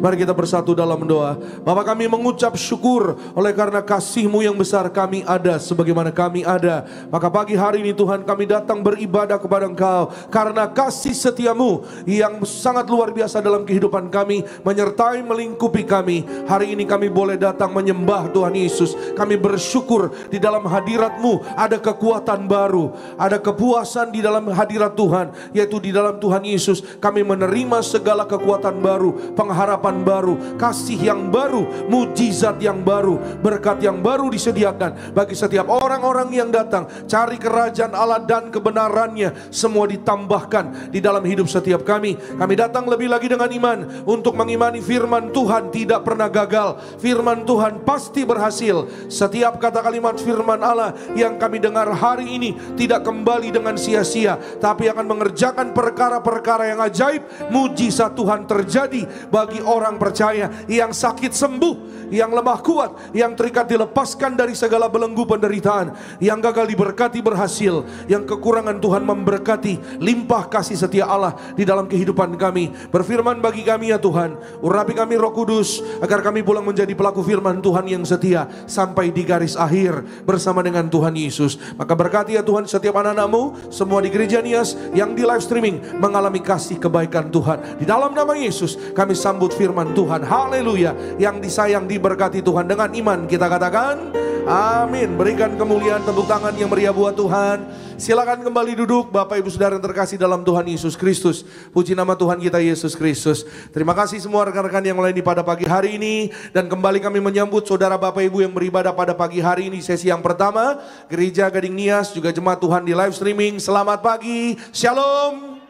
Mari kita bersatu dalam doa. Bapa, kami mengucap syukur oleh karena kasih-Mu yang besar kami ada sebagaimana kami ada. Maka pagi hari ini Tuhan, kami datang beribadah kepada Engkau karena kasih setia-Mu yang sangat luar biasa dalam kehidupan kami, menyertai melingkupi kami. Hari ini kami boleh datang menyembah Tuhan Yesus. Kami bersyukur di dalam hadirat-Mu ada kekuatan baru, ada kepuasan di dalam hadirat Tuhan, yaitu di dalam Tuhan Yesus. Kami menerima segala kekuatan baru, pengharapan baru, kasih yang baru, mujizat yang baru, berkat yang baru disediakan bagi setiap orang-orang yang datang cari kerajaan Allah dan kebenarannya. Semua ditambahkan di dalam hidup setiap kami. Kami datang lebih lagi dengan iman untuk mengimani firman Tuhan tidak pernah gagal. Firman Tuhan pasti berhasil. Setiap kata kalimat firman Allah yang kami dengar hari ini tidak kembali dengan sia-sia, tapi akan mengerjakan perkara-perkara yang ajaib. Mujizat Tuhan terjadi bagi orang percaya. Yang sakit sembuh, yang lemah kuat, yang terikat dilepaskan dari segala belenggu penderitaan, yang gagal diberkati berhasil, yang kekurangan Tuhan memberkati. Limpah kasih setia Allah di dalam kehidupan kami. Berfirman bagi kami ya Tuhan, urapi kami Roh Kudus agar kami pulang menjadi pelaku firman Tuhan yang setia sampai di garis akhir bersama dengan Tuhan Yesus. Maka berkati ya Tuhan setiap anak-anak-Mu semua di gereja Nias yang di live streaming mengalami kasih kebaikan Tuhan. Di dalam nama Yesus kami sambut firman Tuhan. Haleluya. Yang disayang diberkati Tuhan. Dengan iman kita katakan amin. Berikan kemuliaan, tepuk tangan yang meriah buat Tuhan. Silakan kembali duduk Bapak Ibu Saudara yang terkasih dalam Tuhan Yesus Kristus. Puji nama Tuhan kita Yesus Kristus. Terima kasih semua rekan-rekan yang lain di pada pagi hari ini. Dan kembali kami menyambut saudara Bapak Ibu yang beribadah pada pagi hari ini. Sesi yang pertama Gereja Gading Nias juga jemaat Tuhan di live streaming. Selamat pagi, Shalom.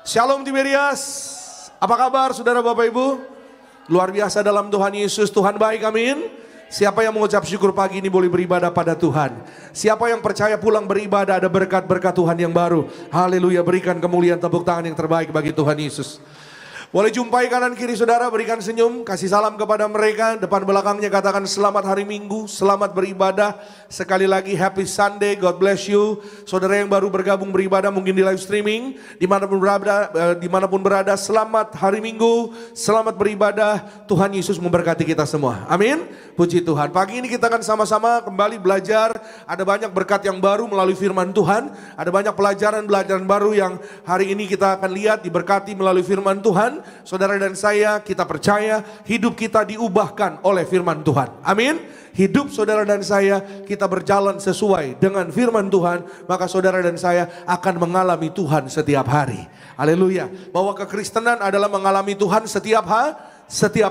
Shalom Tiberias. Apa kabar saudara Bapak Ibu? Luar biasa dalam Tuhan Yesus. Tuhan baik, amin. Siapa yang mengucap syukur pagi ini boleh beribadah pada Tuhan. Siapa yang percaya pulang beribadah ada berkat-berkat Tuhan yang baru. Haleluya, berikan kemuliaan, tepuk tangan yang terbaik bagi Tuhan Yesus. Boleh jumpai kanan kiri saudara, berikan senyum, kasih salam kepada mereka. Depan belakangnya katakan selamat hari Minggu, selamat beribadah. Sekali lagi happy Sunday, God bless you. Saudara yang baru bergabung beribadah mungkin di live streaming, dimanapun berada, selamat hari Minggu, selamat beribadah. Tuhan Yesus memberkati kita semua, amin. Puji Tuhan. Pagi ini kita akan sama-sama kembali belajar. Ada banyak berkat yang baru melalui firman Tuhan. Ada banyak pelajaran baru yang hari ini kita akan lihat diberkati melalui firman Tuhan. Saudara dan saya, kita percaya hidup kita diubahkan oleh firman Tuhan. Amin. Hidup saudara dan saya, kita berjalan sesuai dengan firman Tuhan, maka saudara dan saya akan mengalami Tuhan setiap hari. Haleluya. Bahwa kekristenan adalah mengalami Tuhan setiap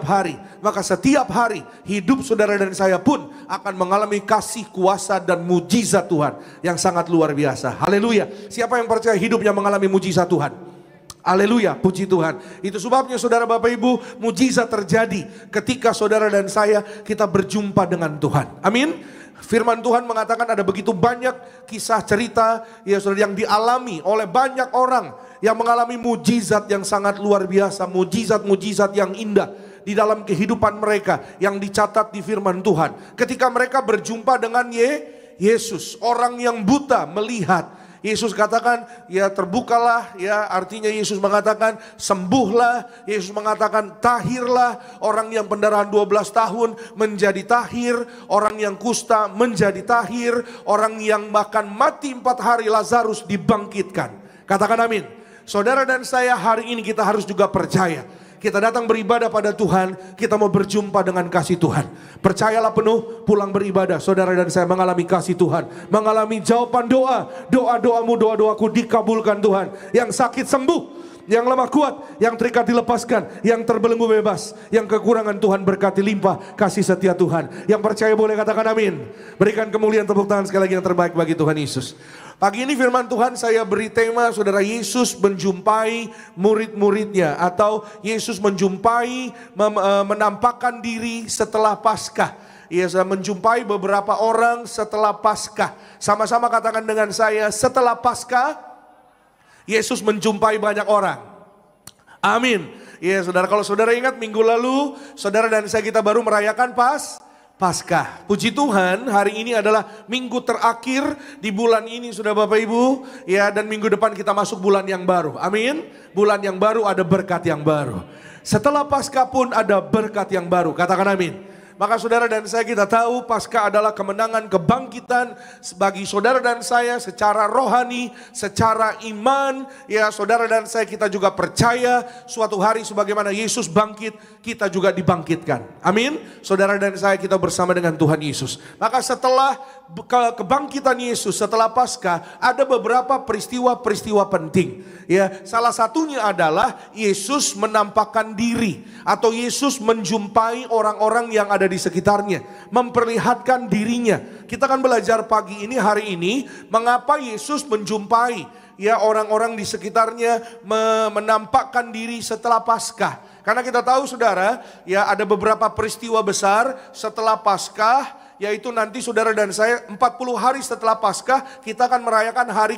hari. Maka setiap hari hidup saudara dan saya pun akan mengalami kasih, kuasa dan mujizat Tuhan yang sangat luar biasa. Haleluya. Siapa yang percaya hidupnya mengalami mujizat Tuhan? Haleluya, puji Tuhan. Itu sebabnya saudara Bapak Ibu, mujizat terjadi ketika saudara dan saya kita berjumpa dengan Tuhan. Amin. Firman Tuhan mengatakan ada begitu banyak kisah cerita ya saudara yang dialami oleh banyak orang yang mengalami mujizat yang sangat luar biasa, mujizat-mujizat yang indah di dalam kehidupan mereka yang dicatat di firman Tuhan. Ketika mereka berjumpa dengan Yesus, orang yang buta melihat. Yesus katakan ya terbukalah, ya artinya Yesus mengatakan sembuhlah. Yesus mengatakan tahirlah. Orang yang pendarahan 12 tahun menjadi tahir. Orang yang kusta menjadi tahir. Orang yang makan mati 4 hari Lazarus dibangkitkan. Katakan amin. Saudara dan saya hari ini kita harus juga percaya. Kita datang beribadah pada Tuhan, kita mau berjumpa dengan kasih Tuhan. Percayalah penuh, pulang beribadah, saudara dan saya mengalami kasih Tuhan, mengalami jawaban doa. Doa-doamu, doa-doaku dikabulkan Tuhan. Yang sakit sembuh, yang lemah kuat, yang terikat dilepaskan, yang terbelenggu bebas, yang kekurangan Tuhan berkati limpah kasih setia Tuhan. Yang percaya boleh katakan amin. Berikan kemuliaan, tepuk tangan sekali lagi yang terbaik bagi Tuhan Yesus. Pagi ini firman Tuhan saya beri tema saudara, Yesus menjumpai murid-muridnya, atau Yesus menjumpai menampakkan diri setelah Paskah. Ia menjumpai beberapa orang setelah Paskah. Sama-sama katakan dengan saya, setelah Paskah Yesus menjumpai banyak orang. Amin. Ya saudara, kalau saudara ingat minggu lalu saudara dan saya kita baru merayakan Paskah. Puji Tuhan, hari ini adalah minggu terakhir di bulan ini sudah Bapak Ibu. Ya, dan minggu depan kita masuk bulan yang baru. Amin. Bulan yang baru ada berkat yang baru. Setelah Paskah pun ada berkat yang baru. Katakan amin. Maka saudara dan saya kita tahu Paskah adalah kemenangan kebangkitan bagi saudara dan saya secara rohani, secara iman. Ya saudara dan saya kita juga percaya suatu hari sebagaimana Yesus bangkit, kita juga dibangkitkan. Amin. Saudara dan saya kita bersama dengan Tuhan Yesus. Maka setelah kebangkitan Yesus, setelah Paskah ada beberapa peristiwa-peristiwa penting. Ya, salah satunya adalah Yesus menampakkan diri atau Yesus menjumpai orang-orang yang ada di sekitarnya, memperlihatkan dirinya. Kita akan belajar pagi ini, hari ini, mengapa Yesus menjumpai ya orang-orang di sekitarnya, menampakkan diri setelah Paskah. Karena kita tahu saudara, ya ada beberapa peristiwa besar setelah Paskah, yaitu nanti saudara dan saya 40 hari setelah Paskah kita akan merayakan hari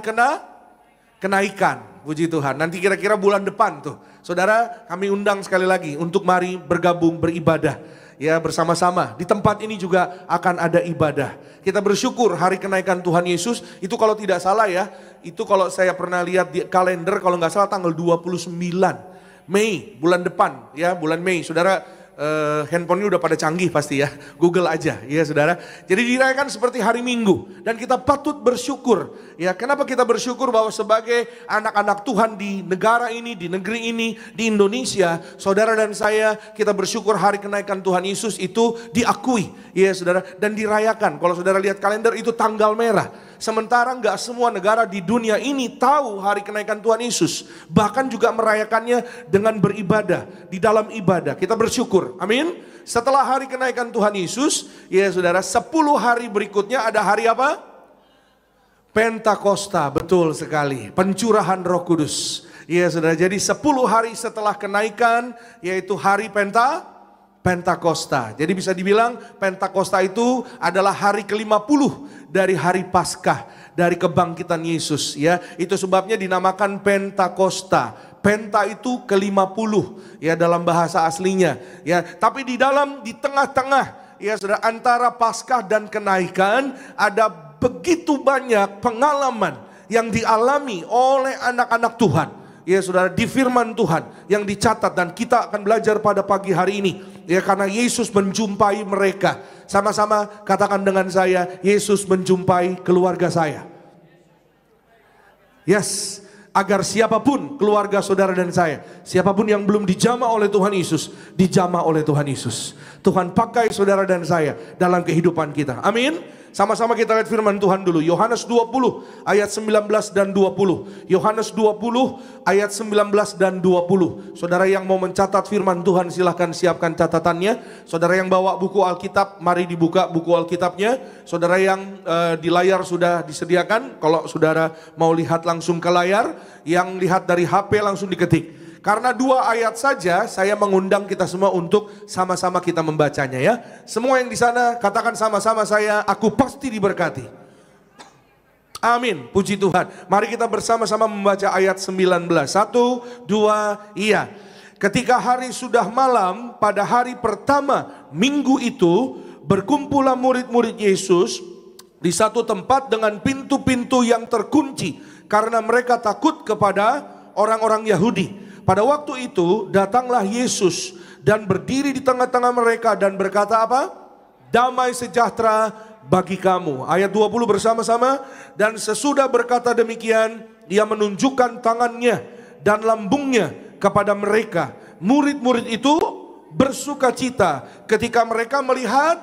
kenaikan. Puji Tuhan. Nanti kira-kira bulan depan tuh. Saudara, kami undang sekali lagi untuk mari bergabung beribadah. Ya bersama-sama. Di tempat ini juga akan ada ibadah. Kita bersyukur hari kenaikan Tuhan Yesus. Itu kalau tidak salah ya. Itu kalau saya pernah lihat di kalender, kalau nggak salah tanggal 29 Mei. Bulan depan ya, bulan Mei. Saudara, handphonenya udah pada canggih pasti ya. Google aja ya saudara. Jadi dirayakan seperti hari Minggu. Dan kita patut bersyukur. Ya kenapa kita bersyukur bahwa sebagai anak-anak Tuhan di negara ini, di negeri ini, di Indonesia. Saudara dan saya kita bersyukur hari kenaikan Tuhan Yesus itu diakui. Ya saudara. Dan dirayakan. Kalau saudara lihat kalender itu tanggal merah. Sementara nggak semua negara di dunia ini tahu hari kenaikan Tuhan Yesus. Bahkan juga merayakannya dengan beribadah. Di dalam ibadah. Kita bersyukur. Amin. Setelah hari kenaikan Tuhan Yesus. Ya saudara, 10 hari berikutnya ada hari apa? Pentakosta. Betul sekali. Pencurahan Roh Kudus. Ya saudara, jadi 10 hari setelah kenaikan. Yaitu hari Pentakosta. Jadi bisa dibilang Pentakosta itu adalah hari ke-50 dari hari Paskah, dari kebangkitan Yesus ya. Itu sebabnya dinamakan Pentakosta. Penta itu ke-50 ya dalam bahasa aslinya ya. Tapi di tengah-tengah ya saudara, antara Paskah dan kenaikan ada begitu banyak pengalaman yang dialami oleh anak-anak Tuhan. Ya saudara, di firman Tuhan yang dicatat dan kita akan belajar pada pagi hari ini. Ya karena Yesus menjumpai mereka. Sama-sama katakan dengan saya, Yesus menjumpai keluarga saya. Yes, agar siapapun keluarga saudara dan saya, siapapun yang belum dijamah oleh Tuhan Yesus, dijamah oleh Tuhan Yesus. Tuhan pakai saudara dan saya dalam kehidupan kita. Amin. Sama-sama kita lihat firman Tuhan dulu. Yohanes 20 ayat 19 dan 20. Yohanes 20 ayat 19 dan 20. Saudara yang mau mencatat firman Tuhan silahkan siapkan catatannya. Saudara yang bawa buku Alkitab, mari dibuka buku Alkitabnya. Saudara yang di layar sudah disediakan. Kalau saudara mau lihat langsung ke layar, yang lihat dari HP langsung diketik. Karena 2 ayat saja saya mengundang kita semua untuk sama-sama kita membacanya ya. Semua yang di sana katakan sama-sama saya, aku pasti diberkati. Amin, puji Tuhan. Mari kita bersama-sama membaca ayat 19. 1, 2, iya. Ketika hari sudah malam pada hari pertama minggu itu, berkumpullah murid-murid Yesus di satu tempat dengan pintu-pintu yang terkunci. Karena mereka takut kepada orang-orang Yahudi. Pada waktu itu datanglah Yesus dan berdiri di tengah-tengah mereka dan berkata apa? Damai sejahtera bagi kamu. Ayat 20 bersama-sama. Dan sesudah berkata demikian, ia menunjukkan tangannya dan lambungnya kepada mereka. Murid-murid itu bersuka cita ketika mereka melihat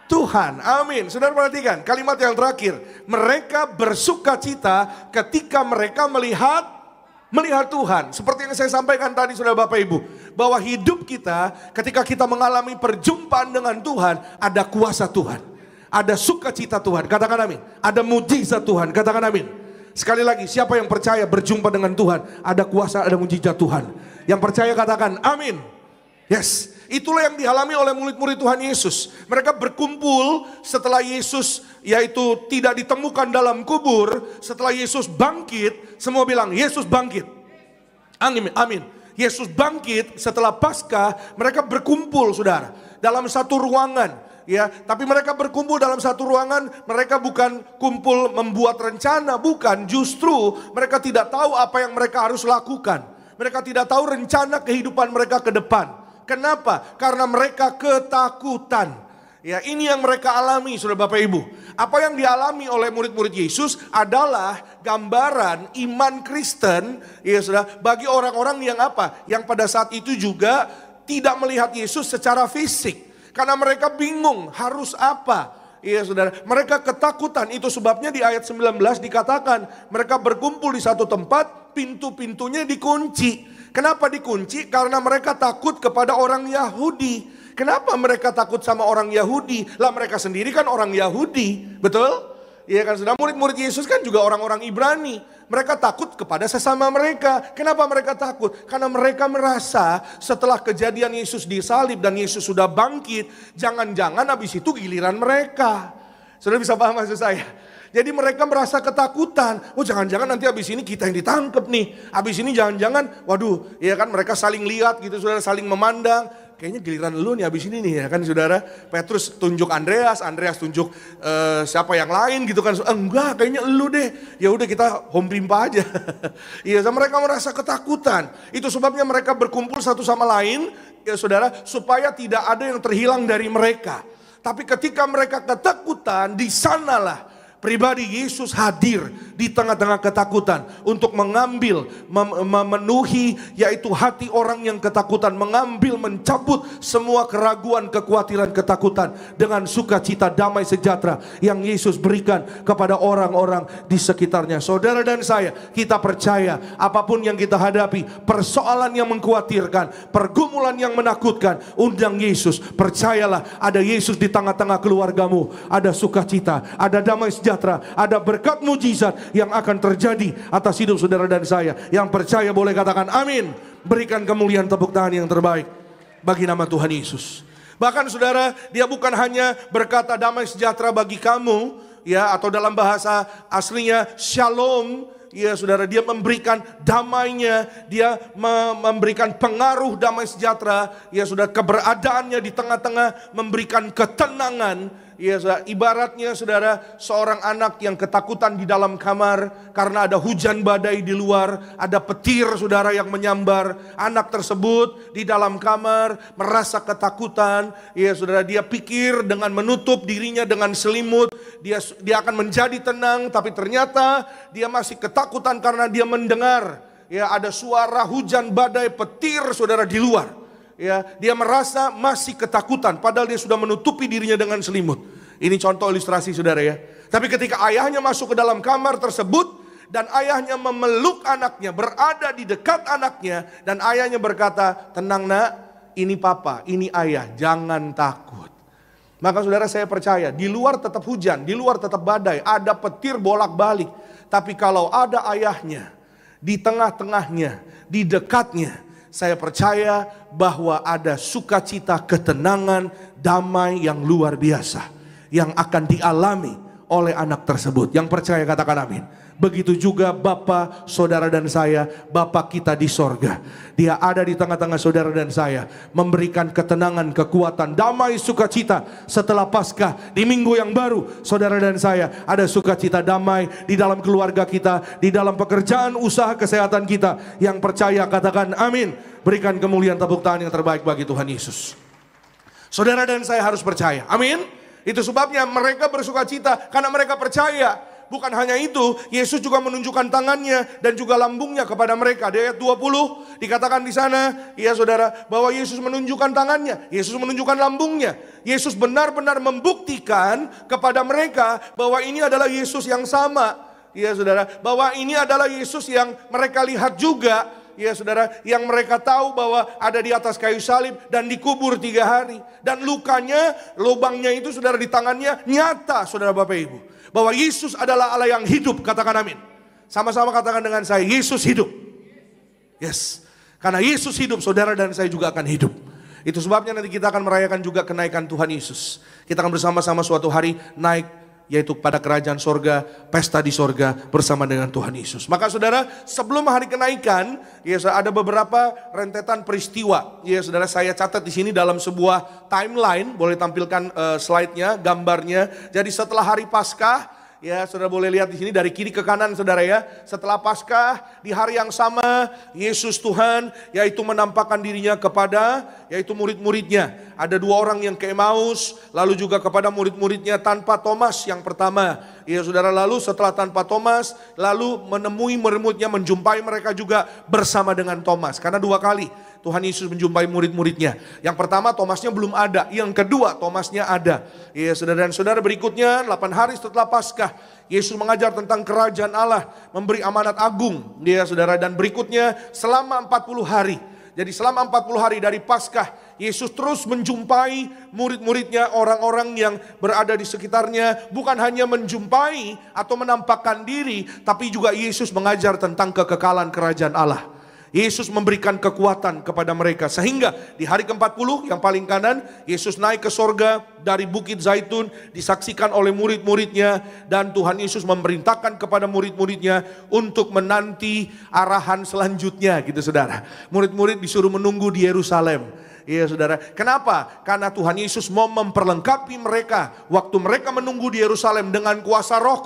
Tuhan. Amin. Saudara perhatikan kalimat yang terakhir. Mereka bersuka cita ketika mereka melihat Tuhan. Seperti yang saya sampaikan tadi saudara Bapak Ibu. Bahwa hidup kita ketika kita mengalami perjumpaan dengan Tuhan. Ada kuasa Tuhan. Ada sukacita Tuhan. Katakan amin. Ada mujizat Tuhan. Katakan amin. Sekali lagi, siapa yang percaya berjumpa dengan Tuhan. Ada kuasa, ada mujizat Tuhan. Yang percaya katakan amin. Yes. Itulah yang dialami oleh murid-murid Tuhan Yesus. Mereka berkumpul setelah Yesus yaitu tidak ditemukan dalam kubur. Setelah Yesus bangkit, semua bilang Yesus bangkit. Amin. Yesus bangkit setelah Paskah, mereka berkumpul saudara dalam satu ruangan. Ya, tapi mereka berkumpul dalam satu ruangan. Mereka bukan kumpul membuat rencana, bukan. Justru mereka tidak tahu apa yang mereka harus lakukan. Mereka tidak tahu rencana kehidupan mereka ke depan. Kenapa? Karena mereka ketakutan. Ya, ini yang mereka alami, Saudara Bapak Ibu. Apa yang dialami oleh murid-murid Yesus adalah gambaran iman Kristen, ya Saudara, bagi orang-orang yang apa? Yang pada saat itu juga tidak melihat Yesus secara fisik. Karena mereka bingung harus apa. Iya Saudara, mereka ketakutan. Itu sebabnya di ayat 19 dikatakan mereka berkumpul di satu tempat, pintu-pintunya dikunci. Kenapa dikunci? Karena mereka takut kepada orang Yahudi. Kenapa mereka takut sama orang Yahudi? Lah mereka sendiri kan orang Yahudi, betul? Iya kan Saudara, murid-murid Yesus kan juga orang-orang Ibrani. Mereka takut kepada sesama mereka. Kenapa mereka takut? Karena mereka merasa setelah kejadian Yesus disalib dan Yesus sudah bangkit, jangan-jangan habis itu giliran mereka. Saudara bisa paham maksud saya? Jadi mereka merasa ketakutan. Oh jangan-jangan nanti habis ini kita yang ditangkap nih. Habis ini jangan-jangan, waduh, ya kan mereka saling lihat gitu Saudara, saling memandang. Kayaknya giliran lu nih habis ini nih ya kan Saudara. Petrus tunjuk Andreas, Andreas tunjuk siapa yang lain gitu kan. Enggak, kayaknya lu deh. Ya udah kita home rimpa aja. Iya, mereka merasa ketakutan. Itu sebabnya mereka berkumpul satu sama lain ya Saudara, supaya tidak ada yang terhilang dari mereka. Tapi ketika mereka ketakutan, di sanalah pribadi Yesus hadir di tengah-tengah ketakutan untuk mengambil, memenuhi yaitu hati orang yang ketakutan, mengambil, mencabut semua keraguan, kekhawatiran, ketakutan dengan sukacita, damai sejahtera yang Yesus berikan kepada orang-orang di sekitarnya. Saudara dan saya, kita percaya apapun yang kita hadapi, persoalan yang mengkhawatirkan, pergumulan yang menakutkan, undang Yesus. Percayalah, ada Yesus di tengah-tengah keluargamu, ada sukacita, ada damai sejahtera, ada berkat mujizat yang akan terjadi atas hidup saudara dan saya. Yang percaya boleh katakan amin. Berikan kemuliaan, tepuk tangan yang terbaik bagi nama Tuhan Yesus. Bahkan saudara, dia bukan hanya berkata damai sejahtera bagi kamu, ya, atau dalam bahasa aslinya shalom. Ya saudara, dia memberikan damainya, dia memberikan pengaruh damai sejahtera. Ya saudara, keberadaannya di tengah-tengah memberikan ketenangan. Ya saudara, ibaratnya saudara, seorang anak yang ketakutan di dalam kamar karena ada hujan badai di luar, ada petir saudara yang menyambar. Anak tersebut di dalam kamar merasa ketakutan. Ya saudara, dia pikir dengan menutup dirinya dengan selimut dia akan menjadi tenang, tapi ternyata dia masih ketakutan karena dia mendengar ya ada suara hujan badai, petir saudara di luar. Ya, dia merasa masih ketakutan padahal dia sudah menutupi dirinya dengan selimut. Ini contoh ilustrasi saudara ya. Tapi ketika ayahnya masuk ke dalam kamar tersebut dan ayahnya memeluk anaknya, berada di dekat anaknya, dan ayahnya berkata, "Tenang nak, ini papa, ini ayah, jangan takut." Maka saudara, saya percaya di luar tetap hujan, di luar tetap badai, ada petir bolak-balik. Tapi kalau ada ayahnya di tengah-tengahnya, di dekatnya, saya percaya bahwa ada sukacita, ketenangan, damai yang luar biasa yang akan dialami oleh anak tersebut. Yang percaya katakan amin. Begitu juga Bapa, saudara dan saya, Bapa kita di sorga. Dia ada di tengah-tengah saudara dan saya, memberikan ketenangan, kekuatan, damai, sukacita. Setelah Paskah, di minggu yang baru, saudara dan saya ada sukacita, damai di dalam keluarga kita, di dalam pekerjaan, usaha, kesehatan kita. Yang percaya katakan amin. Berikan kemuliaan, tepuk tangan yang terbaik bagi Tuhan Yesus. Saudara dan saya harus percaya, amin. Itu sebabnya mereka bersukacita karena mereka percaya. Bukan hanya itu, Yesus juga menunjukkan tangannya dan juga lambungnya kepada mereka. Di ayat 20 dikatakan di sana, ya saudara, bahwa Yesus menunjukkan tangannya, Yesus menunjukkan lambungnya. Yesus benar-benar membuktikan kepada mereka bahwa ini adalah Yesus yang sama. Ya saudara, bahwa ini adalah Yesus yang mereka lihat juga. Ya saudara, yang mereka tahu bahwa ada di atas kayu salib dan dikubur 3 hari. Dan lukanya, lubangnya itu saudara di tangannya nyata saudara Bapak Ibu. Bahwa Yesus adalah Allah yang hidup, katakan amin. Sama-sama katakan dengan saya, Yesus hidup. Yes, karena Yesus hidup, saudara dan saya juga akan hidup. Itu sebabnya nanti kita akan merayakan juga kenaikan Tuhan Yesus. Kita akan bersama-sama suatu hari naik, yaitu pada kerajaan sorga, pesta di sorga bersama dengan Tuhan Yesus. Maka saudara, sebelum hari kenaikan, ya ada beberapa rentetan peristiwa. Ya saudara, saya catat di sini dalam sebuah timeline, boleh tampilkan slide-nya, gambarnya. Jadi setelah hari Paskah, Ya, saudara boleh lihat di sini dari kiri ke kanan, saudara ya. Setelah Paskah, di hari yang sama, Yesus Tuhan, yaitu menampakkan dirinya kepada, yaitu murid-muridnya. Ada 2 orang yang ke Emmaus, lalu juga kepada murid-muridnya tanpa Thomas yang pertama. Ya, saudara, lalu setelah tanpa Thomas, lalu menemui murid-muridnya, menjumpai mereka juga bersama dengan Thomas. Karena 2 kali Tuhan Yesus menjumpai murid-muridnya. Yang pertama Thomasnya belum ada, yang kedua Thomasnya ada. Ya, saudara dan saudara, berikutnya 8 hari setelah Paskah, Yesus mengajar tentang kerajaan Allah, memberi amanat agung. Ya, saudara, dan berikutnya selama 40 hari. Jadi selama 40 hari dari Paskah, Yesus terus menjumpai murid-muridnya, orang-orang yang berada di sekitarnya. Bukan hanya menjumpai atau menampakkan diri, tapi juga Yesus mengajar tentang kekekalan kerajaan Allah. Yesus memberikan kekuatan kepada mereka. Sehingga di hari ke-40 yang paling kanan, Yesus naik ke sorga dari Bukit Zaitun, disaksikan oleh murid-muridnya. Dan Tuhan Yesus memerintahkan kepada murid-muridnya untuk menanti arahan selanjutnya, gitu saudara. Murid-murid disuruh menunggu di Yerusalem. Iya saudara, kenapa? Karena Tuhan Yesus mau memperlengkapi mereka waktu mereka menunggu di Yerusalem dengan kuasa Roh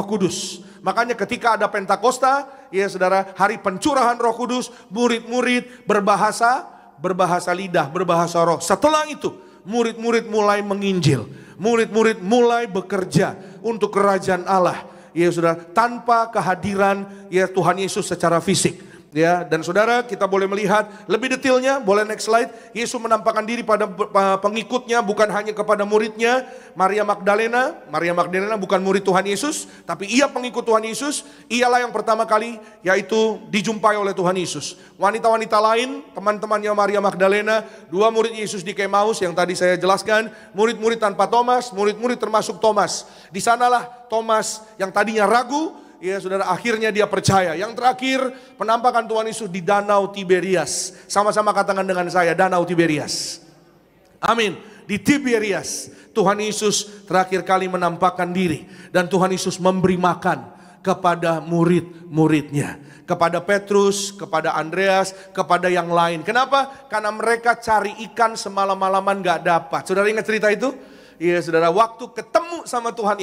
Kudus. Makanya ketika ada Pentakosta, ya saudara, hari pencurahan Roh Kudus, murid-murid berbahasa lidah, berbahasa roh. Setelah itu, murid-murid mulai menginjil, murid-murid mulai bekerja untuk kerajaan Allah. Ya saudara, tanpa kehadiran ya Tuhan Yesus secara fisik. Ya, dan saudara, kita boleh melihat lebih detailnya, boleh next slide. Yesus menampakkan diri pada pengikutnya, bukan hanya kepada muridnya. Maria Magdalena bukan murid Tuhan Yesus, tapi ia pengikut Tuhan Yesus. Ialah yang pertama kali yaitu dijumpai oleh Tuhan Yesus. Wanita-wanita lain, teman-temannya Maria Magdalena, 2 murid Yesus di Emmaus yang tadi saya jelaskan, murid-murid tanpa Thomas, murid-murid termasuk Thomas. Di sanalah Thomas yang tadinya ragu, ya saudara, akhirnya dia percaya. Yang terakhir, penampakan Tuhan Yesus di Danau Tiberias. Sama-sama katakan dengan saya, Danau Tiberias. Amin. Di Tiberias, Tuhan Yesus terakhir kali menampakkan diri. Dan Tuhan Yesus memberi makan kepada murid-muridnya. Kepada Petrus, kepada Andreas, kepada yang lain. Kenapa? Karena mereka cari ikan semalam-malaman gak dapat. Saudara ingat cerita itu? Iya saudara, waktu ketemu sama Tuhan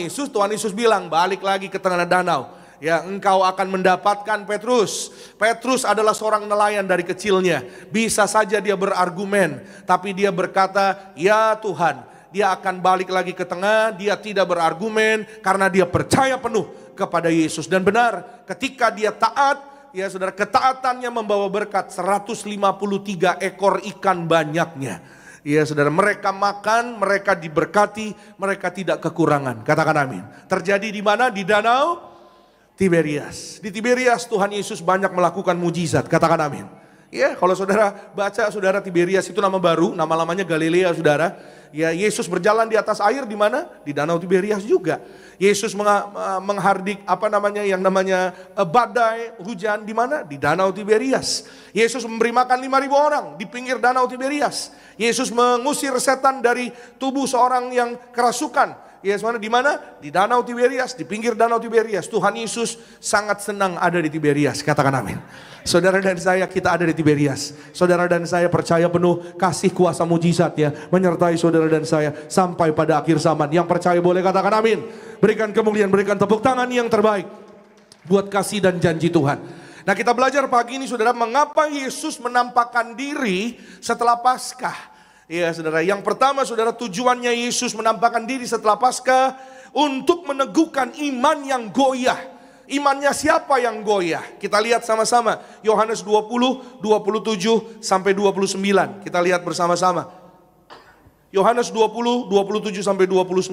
Yesus bilang, balik lagi ke tengah danau. Ya, engkau akan mendapatkan Petrus. Petrus adalah seorang nelayan dari kecilnya. Bisa saja dia berargumen, tapi dia berkata, ya Tuhan, dia akan balik lagi ke tengah. Dia tidak berargumen karena dia percaya penuh kepada Yesus. Dan benar, ketika dia taat, ya saudara, ketaatannya membawa berkat. 153 ekor ikan banyaknya. Ya saudara, mereka makan, mereka diberkati, mereka tidak kekurangan. Katakan amin. Terjadi di mana? Di Danau Tiberias. Di Tiberias Tuhan Yesus banyak melakukan mujizat. Katakan amin. Ya, kalau saudara baca, saudara, Tiberias itu nama baru, nama-lamanya Galilea, saudara. Ya, Yesus berjalan di atas air di mana? Di Danau Tiberias juga. Yesus menghardik yang namanya badai, hujan di mana? Di Danau Tiberias. Yesus memberi makan 5.000 orang di pinggir Danau Tiberias. Yesus mengusir setan dari tubuh seorang yang kerasukan. Yes, di mana? Di Danau Tiberias, di pinggir Danau Tiberias. Tuhan Yesus sangat senang ada di Tiberias. Katakan amin. Saudara dan saya, kita ada di Tiberias. Saudara dan saya percaya penuh kasih kuasa mujizatnya menyertai saudara dan saya sampai pada akhir zaman. Yang percaya boleh katakan amin. Berikan kemuliaan, berikan tepuk tangan yang terbaik buat kasih dan janji Tuhan. Nah, kita belajar pagi ini saudara, mengapa Yesus menampakkan diri setelah Paskah. Ya saudara, yang pertama saudara, tujuannya Yesus menampakkan diri setelah Paskah untuk meneguhkan iman yang goyah. Imannya siapa yang goyah? Kita lihat sama-sama Yohanes 20, 27 sampai 29. Kita lihat bersama-sama. Yohanes 20, 27 sampai 29.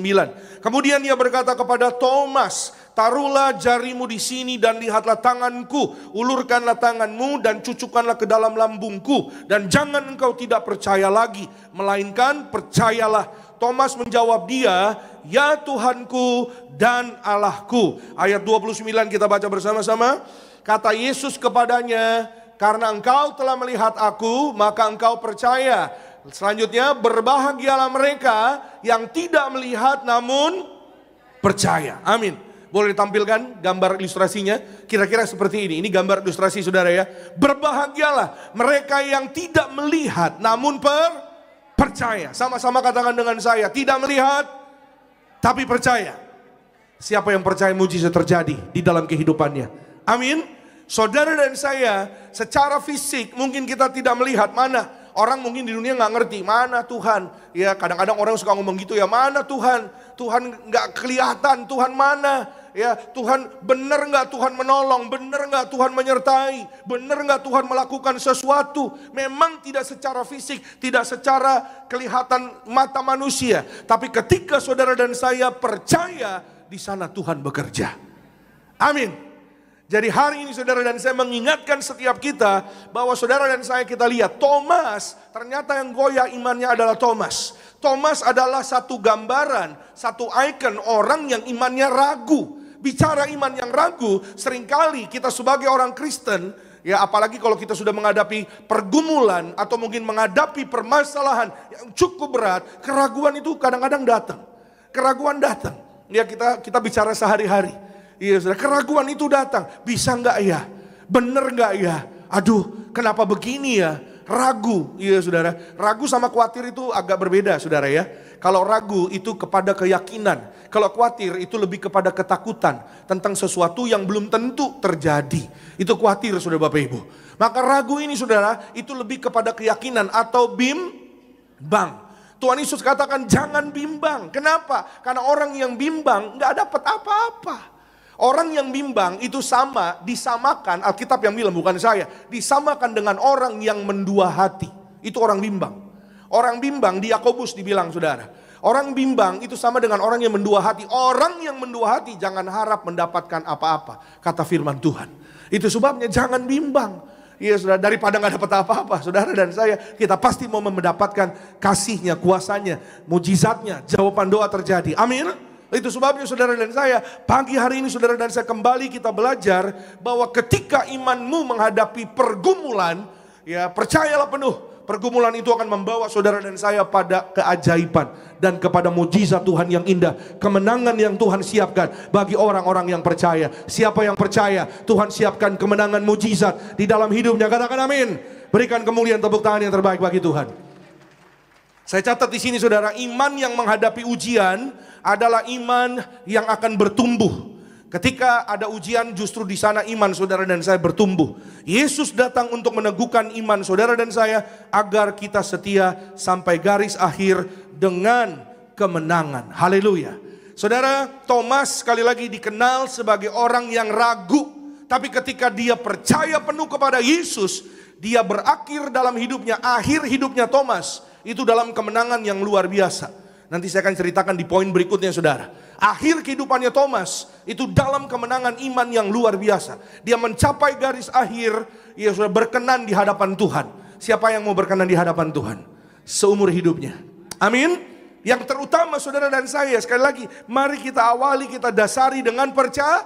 Kemudian ia berkata kepada Thomas, taruhlah jarimu di sini dan lihatlah tanganku, ulurkanlah tanganmu dan cucukkanlah ke dalam lambungku, dan jangan engkau tidak percaya lagi, melainkan percayalah. Thomas menjawab dia, ya Tuhanku dan Allahku. Ayat 29 kita baca bersama-sama. Kata Yesus kepadanya, karena engkau telah melihat aku, maka engkau percaya. Selanjutnya, berbahagialah mereka yang tidak melihat namun percaya. Amin. Boleh ditampilkan gambar ilustrasinya? Kira-kira seperti ini. Ini gambar ilustrasi saudara ya. Berbahagialah mereka yang tidak melihat namun percaya. Sama-sama katakan dengan saya. Tidak melihat tapi percaya. Siapa yang percaya mujizat terjadi di dalam kehidupannya? Amin. Saudara dan saya secara fisik mungkin kita tidak melihat mana. Orang mungkin di dunia nggak ngerti mana Tuhan. Ya kadang-kadang orang suka ngomong gitu ya, mana Tuhan? Tuhan nggak kelihatan, Tuhan mana? Ya Tuhan benar nggak Tuhan menolong? Benar nggak Tuhan menyertai? Benar nggak Tuhan melakukan sesuatu? Memang tidak secara fisik, tidak secara kelihatan mata manusia. Tapi ketika saudara dan saya percaya, di sana Tuhan bekerja. Amin. Jadi hari ini saudara dan saya mengingatkan setiap kita bahwa saudara dan saya kita lihat Thomas, ternyata yang goyah imannya adalah Thomas. Thomas adalah satu gambaran, satu ikon orang yang imannya ragu. Bicara iman yang ragu, seringkali kita sebagai orang Kristen, ya apalagi kalau kita sudah menghadapi pergumulan atau mungkin menghadapi permasalahan yang cukup berat, keraguan itu kadang-kadang datang. Keraguan datang. Ya kita bicara sehari-hari. Iya saudara, keraguan itu datang. Bisa enggak ya? Bener enggak ya? Aduh, kenapa begini ya? Ragu, iya saudara. Ragu sama khawatir itu agak berbeda saudara ya. Kalau ragu itu kepada keyakinan. Kalau khawatir itu lebih kepada ketakutan. Tentang sesuatu yang belum tentu terjadi. Itu khawatir saudara Bapak Ibu. Maka ragu ini saudara, itu lebih kepada keyakinan atau bimbang. Tuhan Yesus katakan jangan bimbang. Kenapa? Karena orang yang bimbang enggak dapat apa-apa. Orang yang bimbang itu disamakan, Alkitab yang bilang bukan saya, disamakan dengan orang yang mendua hati. Itu orang bimbang. Orang bimbang di Yakobus dibilang saudara. Orang bimbang itu sama dengan orang yang mendua hati. Orang yang mendua hati jangan harap mendapatkan apa-apa, kata firman Tuhan. Itu sebabnya jangan bimbang. Iya saudara, daripada gak dapat apa-apa, saudara dan saya, kita pasti mau mendapatkan kasihnya, kuasanya, mujizatnya, jawaban doa terjadi. Amin. Itu sebabnya saudara dan saya, pagi hari ini saudara dan saya kembali kita belajar bahwa ketika imanmu menghadapi pergumulan, ya percayalah penuh, pergumulan itu akan membawa saudara dan saya pada keajaiban dan kepada mujizat Tuhan yang indah, kemenangan yang Tuhan siapkan bagi orang-orang yang percaya. Siapa yang percaya, Tuhan siapkan kemenangan mujizat di dalam hidupnya. Katakan amin. Berikan kemuliaan tepuk tangan yang terbaik bagi Tuhan. Saya catat di sini saudara, iman yang menghadapi ujian adalah iman yang akan bertumbuh. Ketika ada ujian justru di sana iman saudara dan saya bertumbuh. Yesus datang untuk meneguhkan iman saudara dan saya agar kita setia sampai garis akhir dengan kemenangan. Haleluya. Saudara, Thomas sekali lagi dikenal sebagai orang yang ragu. Tapi ketika dia percaya penuh kepada Yesus, dia berakhir dalam hidupnya, akhir hidupnya Thomas itu dalam kemenangan yang luar biasa. Nanti saya akan ceritakan di poin berikutnya saudara. Akhir kehidupannya Thomas itu dalam kemenangan iman yang luar biasa. Dia mencapai garis akhir, ia sudah berkenan di hadapan Tuhan. Siapa yang mau berkenan di hadapan Tuhan? Seumur hidupnya. Amin. Yang terutama saudara dan saya, sekali lagi, mari kita awali, kita dasari dengan percaya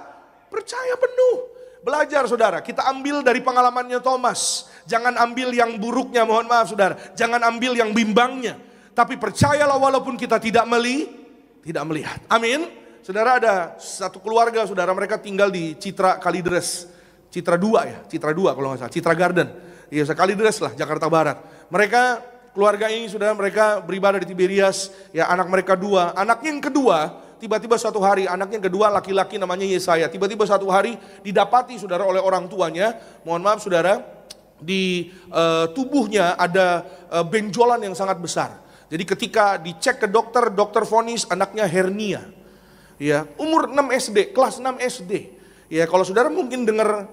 penuh. Belajar saudara, kita ambil dari pengalamannya Thomas. Jangan ambil yang buruknya, mohon maaf saudara. Jangan ambil yang bimbangnya. Tapi percayalah walaupun kita tidak melihat. Amin. Saudara, ada satu keluarga saudara, mereka tinggal di Citra Kalideres. Citra 2 ya, Citra 2 kalau nggak salah. Citra Garden. Iya, Kalideres lah, Jakarta Barat. Mereka, keluarga ini saudara, mereka beribadah di Tiberias. Ya, anak mereka 2. Anaknya yang kedua, tiba-tiba suatu hari, anaknya yang kedua laki-laki namanya Yesaya. Tiba-tiba suatu hari didapati saudara oleh orang tuanya. Mohon maaf saudara, di tubuhnya ada benjolan yang sangat besar. Jadi ketika dicek ke dokter, dokter vonis anaknya hernia. Ya, umur 6 SD, kelas 6 SD. Ya, kalau saudara mungkin dengar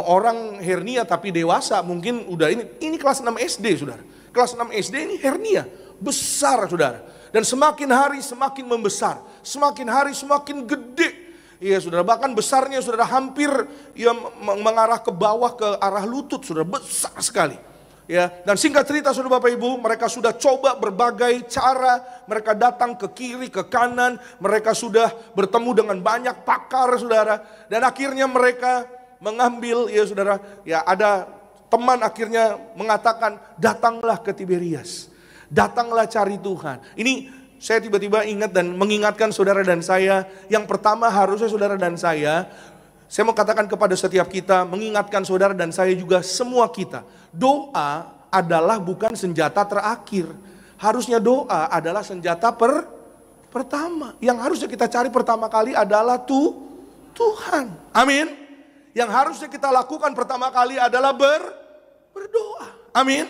orang hernia tapi dewasa, mungkin udah ini kelas 6 SD saudara. Kelas 6 SD ini hernia, besar saudara. Dan semakin hari semakin membesar, semakin hari semakin gede. Iya saudara, bahkan besarnya saudara hampir ya mengarah ke bawah ke arah lutut saudara, besar sekali. Ya, dan singkat cerita saudara Bapak Ibu, mereka sudah coba berbagai cara, mereka datang ke kiri, ke kanan, mereka sudah bertemu dengan banyak pakar saudara, dan akhirnya mereka mengambil ya saudara, ya ada teman akhirnya mengatakan datanglah ke Tiberias, datanglah cari Tuhan. Ini saya tiba-tiba ingat dan mengingatkan saudara dan saya, yang pertama harusnya saudara dan saya mau katakan kepada setiap kita, mengingatkan saudara dan saya juga semua kita, doa adalah bukan senjata terakhir. Harusnya doa adalah senjata pertama. Yang harusnya kita cari pertama kali adalah Tuhan. Amin. Yang harusnya kita lakukan pertama kali adalah berdoa. Amin.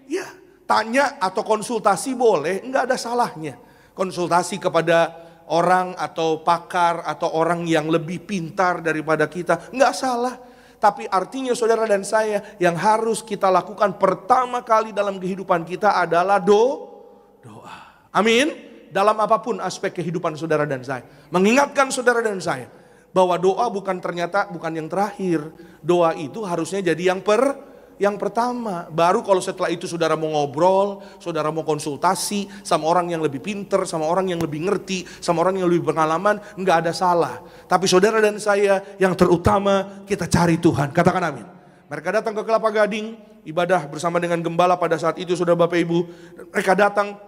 Ya, tanya atau konsultasi boleh, enggak ada salahnya. Konsultasi kepada orang atau pakar atau orang yang lebih pintar daripada kita, enggak salah. Tapi artinya saudara dan saya, yang harus kita lakukan pertama kali dalam kehidupan kita adalah doa. Amin. Dalam apapun aspek kehidupan saudara dan saya. Mengingatkan saudara dan saya bahwa doa bukan yang terakhir. Doa itu harusnya jadi yang pertama. Baru kalau setelah itu saudara mau ngobrol, saudara mau konsultasi sama orang yang lebih pinter, sama orang yang lebih ngerti, sama orang yang lebih berpengalaman, enggak ada salah. Tapi saudara dan saya yang terutama kita cari Tuhan. Katakan amin. Mereka datang ke Kelapa Gading, ibadah bersama dengan gembala pada saat itu saudara Bapak Ibu. Mereka datang,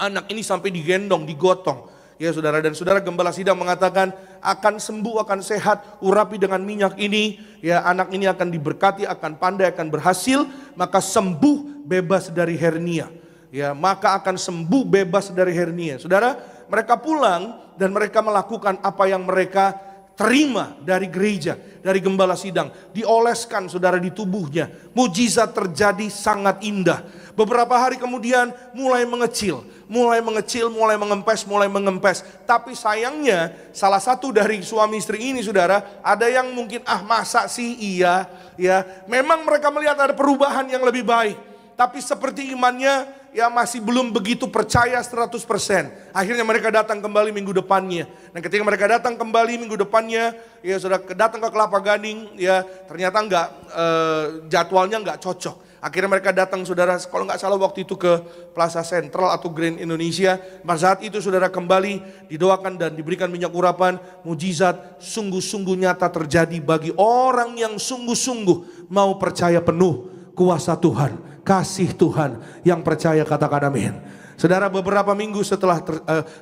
anak ini sampai digendong, digotong. Ya saudara dan saudara, gembala sidang mengatakan akan sembuh, akan sehat, urapi dengan minyak ini. Ya, anak ini akan diberkati, akan pandai, akan berhasil, maka sembuh bebas dari hernia. Ya, maka akan sembuh bebas dari hernia. Saudara, mereka pulang dan mereka melakukan apa yang mereka terima dari gereja, dari gembala sidang. Dioleskan saudara di tubuhnya. Mujizat terjadi sangat indah. Beberapa hari kemudian mulai mengecil, mulai mengempes. Tapi sayangnya salah satu dari suami istri ini saudara, ada yang mungkin masa sih iya, ya. Memang mereka melihat ada perubahan yang lebih baik. Tapi seperti imannya ya masih belum begitu percaya 100%. Akhirnya mereka datang kembali minggu depannya. Dan ketika mereka datang kembali minggu depannya, ya sudah datang ke Kelapa Gading, ya ternyata jadwalnya enggak cocok. Akhirnya mereka datang saudara, kalau nggak salah waktu itu ke Plaza Sentral atau Grand Indonesia. Pada saat itu saudara kembali didoakan dan diberikan minyak urapan. Mujizat sungguh-sungguh nyata terjadi bagi orang yang sungguh-sungguh mau percaya penuh kuasa Tuhan, kasih Tuhan. Yang percaya katakan amin. Saudara, beberapa minggu setelah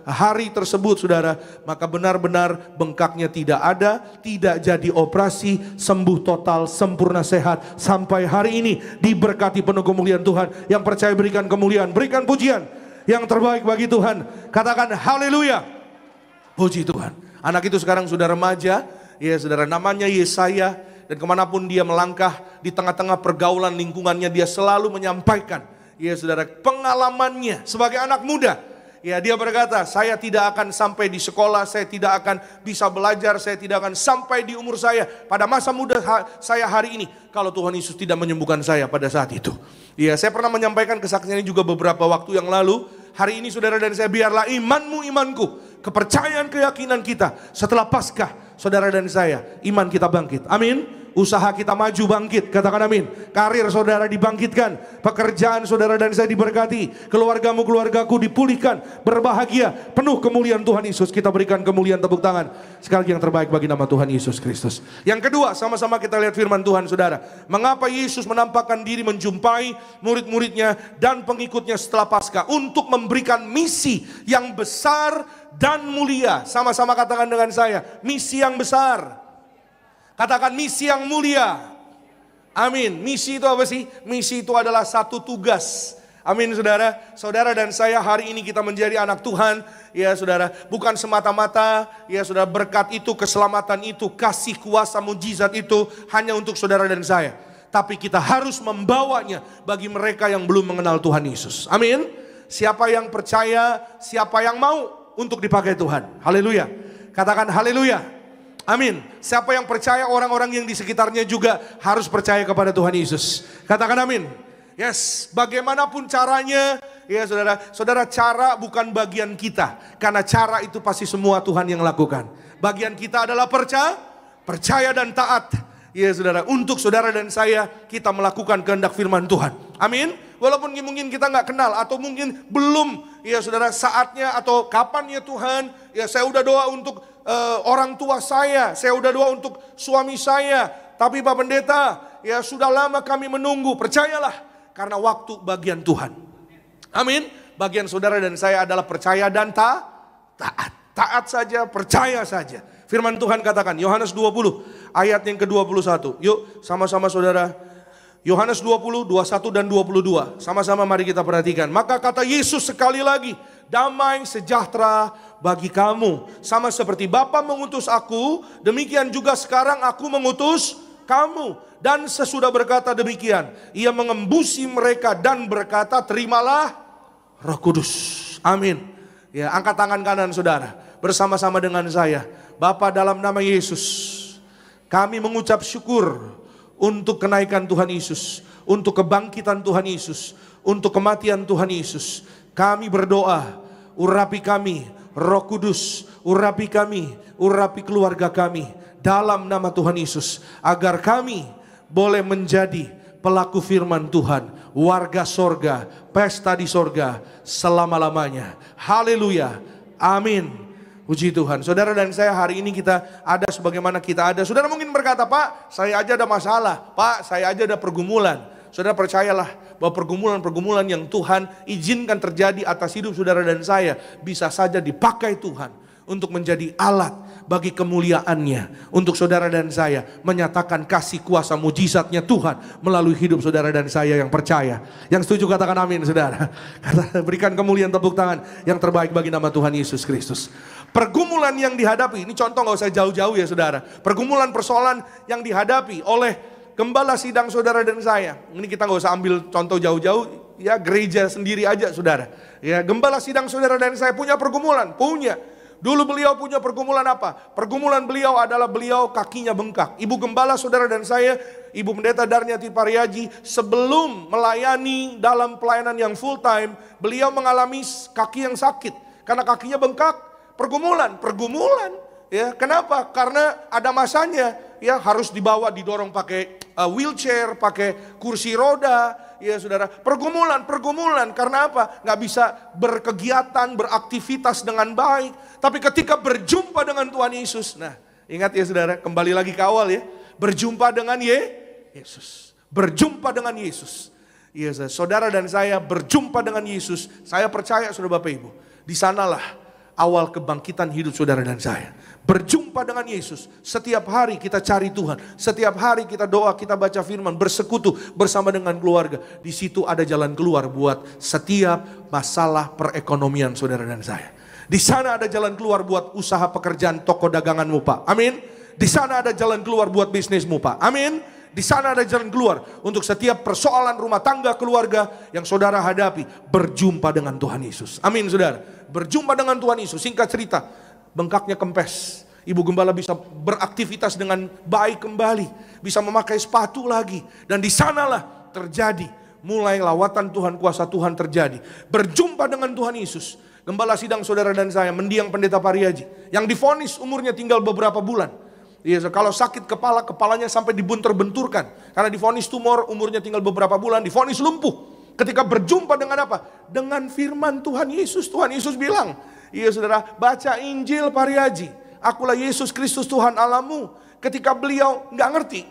hari tersebut saudara, maka benar-benar bengkaknya tidak ada, tidak jadi operasi, sembuh total, sempurna sehat. Sampai hari ini diberkati penuh kemuliaan Tuhan. Yang percaya berikan kemuliaan, berikan pujian yang terbaik bagi Tuhan. Katakan haleluya. Puji Tuhan. Anak itu sekarang sudah remaja, ya saudara, namanya Yesaya. Dan kemanapun dia melangkah, di tengah-tengah pergaulan lingkungannya, dia selalu menyampaikan, ya saudara, pengalamannya sebagai anak muda. Ya, dia berkata, saya tidak akan sampai di sekolah, saya tidak akan bisa belajar, saya tidak akan sampai di umur saya pada masa muda saya hari ini, kalau Tuhan Yesus tidak menyembuhkan saya pada saat itu. Ya, saya pernah menyampaikan kesaksian ini juga beberapa waktu yang lalu. Hari ini saudara dan saya, biarlah imanmu imanku, kepercayaan keyakinan kita setelah Paskah, saudara dan saya, iman kita bangkit. Amin. Usaha kita maju bangkit, katakan amin. Karir saudara dibangkitkan, pekerjaan saudara dan saya diberkati, keluargamu keluargaku dipulihkan, berbahagia, penuh kemuliaan Tuhan Yesus. Kita berikan kemuliaan, tepuk tangan sekali lagi yang terbaik bagi nama Tuhan Yesus Kristus. Yang kedua, sama-sama kita lihat firman Tuhan saudara. Mengapa Yesus menampakkan diri menjumpai murid-muridnya dan pengikutnya setelah Paskah untuk memberikan misi yang besar dan mulia. Sama-sama katakan dengan saya, misi yang besar. Katakan misi yang mulia. Amin. Misi itu apa sih? Misi itu adalah satu tugas. Amin saudara. Saudara dan saya hari ini kita menjadi anak Tuhan. Ya saudara. Bukan semata-mata ya saudara, berkat itu, keselamatan itu, kasih kuasa mujizat itu hanya untuk saudara dan saya. Tapi kita harus membawanya bagi mereka yang belum mengenal Tuhan Yesus. Amin. Siapa yang percaya, siapa yang mau untuk dipakai Tuhan. Haleluya. Katakan haleluya. Amin. Siapa yang percaya, orang-orang yang di sekitarnya juga harus percaya kepada Tuhan Yesus. Katakan amin. Yes, bagaimanapun caranya, ya saudara, saudara, cara bukan bagian kita. Karena cara itu pasti semua Tuhan yang lakukan. Bagian kita adalah percaya dan taat. Ya saudara, untuk saudara dan saya, kita melakukan kehendak firman Tuhan. Amin. Walaupun mungkin kita nggak kenal atau mungkin belum, ya saudara, saatnya atau kapan ya Tuhan. Ya saya udah doa untuk orang tua saya udah doa untuk suami saya. Tapi Pak Pendeta, ya sudah lama kami menunggu. Percayalah, karena waktu bagian Tuhan. Amin. Bagian saudara dan saya adalah percaya dan taat. Taat saja, percaya saja. Firman Tuhan katakan, Yohanes 20 ayat yang ke-21. Yuk sama-sama saudara. Yohanes 20, 21 dan 22. Sama-sama mari kita perhatikan. Maka kata Yesus sekali lagi, damai sejahtera bagi kamu. Sama seperti Bapa mengutus aku, demikian juga sekarang aku mengutus kamu. Dan sesudah berkata demikian, ia mengembusi mereka dan berkata, terimalah Roh Kudus. Amin. Ya, angkat tangan kanan saudara, bersama-sama dengan saya. Bapa, dalam nama Yesus, kami mengucap syukur untuk kenaikan Tuhan Yesus, untuk kebangkitan Tuhan Yesus, untuk kematian Tuhan Yesus. Kami berdoa, urapi kami, Roh Kudus, urapi kami, urapi keluarga kami, dalam nama Tuhan Yesus, agar kami boleh menjadi pelaku firman Tuhan, warga sorga, pesta di sorga selama-lamanya. Haleluya, amin. Puji Tuhan. Saudara dan saya hari ini kita ada sebagaimana kita ada. Saudara mungkin berkata, Pak, saya aja ada masalah. Pak, saya aja ada pergumulan. Saudara percayalah bahwa pergumulan-pergumulan yang Tuhan izinkan terjadi atas hidup saudara dan saya bisa saja dipakai Tuhan untuk menjadi alat bagi kemuliaannya, untuk saudara dan saya menyatakan kasih kuasa mujizatnya Tuhan melalui hidup saudara dan saya yang percaya. Yang setuju katakan amin saudara. Berikan kemuliaan, tepuk tangan yang terbaik bagi nama Tuhan Yesus Kristus. Pergumulan yang dihadapi, ini contoh gak usah jauh-jauh ya saudara. Pergumulan persoalan yang dihadapi oleh gembala sidang saudara dan saya. Ini kita gak usah ambil contoh jauh-jauh, ya gereja sendiri aja saudara. Ya, gembala sidang saudara dan saya punya pergumulan, punya. Dulu beliau punya pergumulan apa? Pergumulan beliau adalah beliau kakinya bengkak. Ibu gembala saudara dan saya, Ibu Pendeta Darniati Pariaji, sebelum melayani dalam pelayanan yang full time, beliau mengalami kaki yang sakit. Karena kakinya bengkak, pergumulan. Ya, kenapa? Karena ada masanya, ya harus dibawa, didorong pakai wheelchair, pakai kursi roda, ya saudara. Pergumulan. Karena apa? Nggak bisa berkegiatan, beraktivitas dengan baik. Tapi ketika berjumpa dengan Tuhan Yesus, nah ingat ya saudara, kembali lagi ke awal ya. Berjumpa dengan Yesus. Berjumpa dengan Yesus. Ya saudara dan saya berjumpa dengan Yesus. Saya percaya saudara Bapak Ibu, di sanalah awal kebangkitan hidup saudara dan saya. Berjumpa dengan Yesus. Setiap hari kita cari Tuhan. Setiap hari kita doa, kita baca firman, bersekutu bersama dengan keluarga. Di situ ada jalan keluar buat setiap masalah perekonomian saudara dan saya. Di sana ada jalan keluar buat usaha pekerjaan toko daganganmu Pak. Amin. Di sana ada jalan keluar buat bisnismu Pak. Amin. Di sana ada jalan keluar untuk setiap persoalan rumah tangga keluarga yang saudara hadapi. Berjumpa dengan Tuhan Yesus. Amin saudara. Berjumpa dengan Tuhan Yesus. Singkat cerita, bengkaknya kempes. Ibu gembala bisa beraktivitas dengan baik kembali. Bisa memakai sepatu lagi. Dan di sanalah terjadi. Mulai lawatan Tuhan, kuasa Tuhan terjadi. Berjumpa dengan Tuhan Yesus. Gembala sidang saudara dan saya, mendiang Pendeta Pariaji, yang divonis umurnya tinggal beberapa bulan. Ya, kalau sakit kepala, kepalanya sampai dibunter-benturkan. Karena divonis tumor, umurnya tinggal beberapa bulan, divonis lumpuh. Ketika berjumpa dengan apa? Dengan firman Tuhan Yesus. Tuhan Yesus bilang, iya saudara, baca Injil Pariaji. Akulah Yesus Kristus Tuhan Allahmu. Ketika beliau nggak ngerti,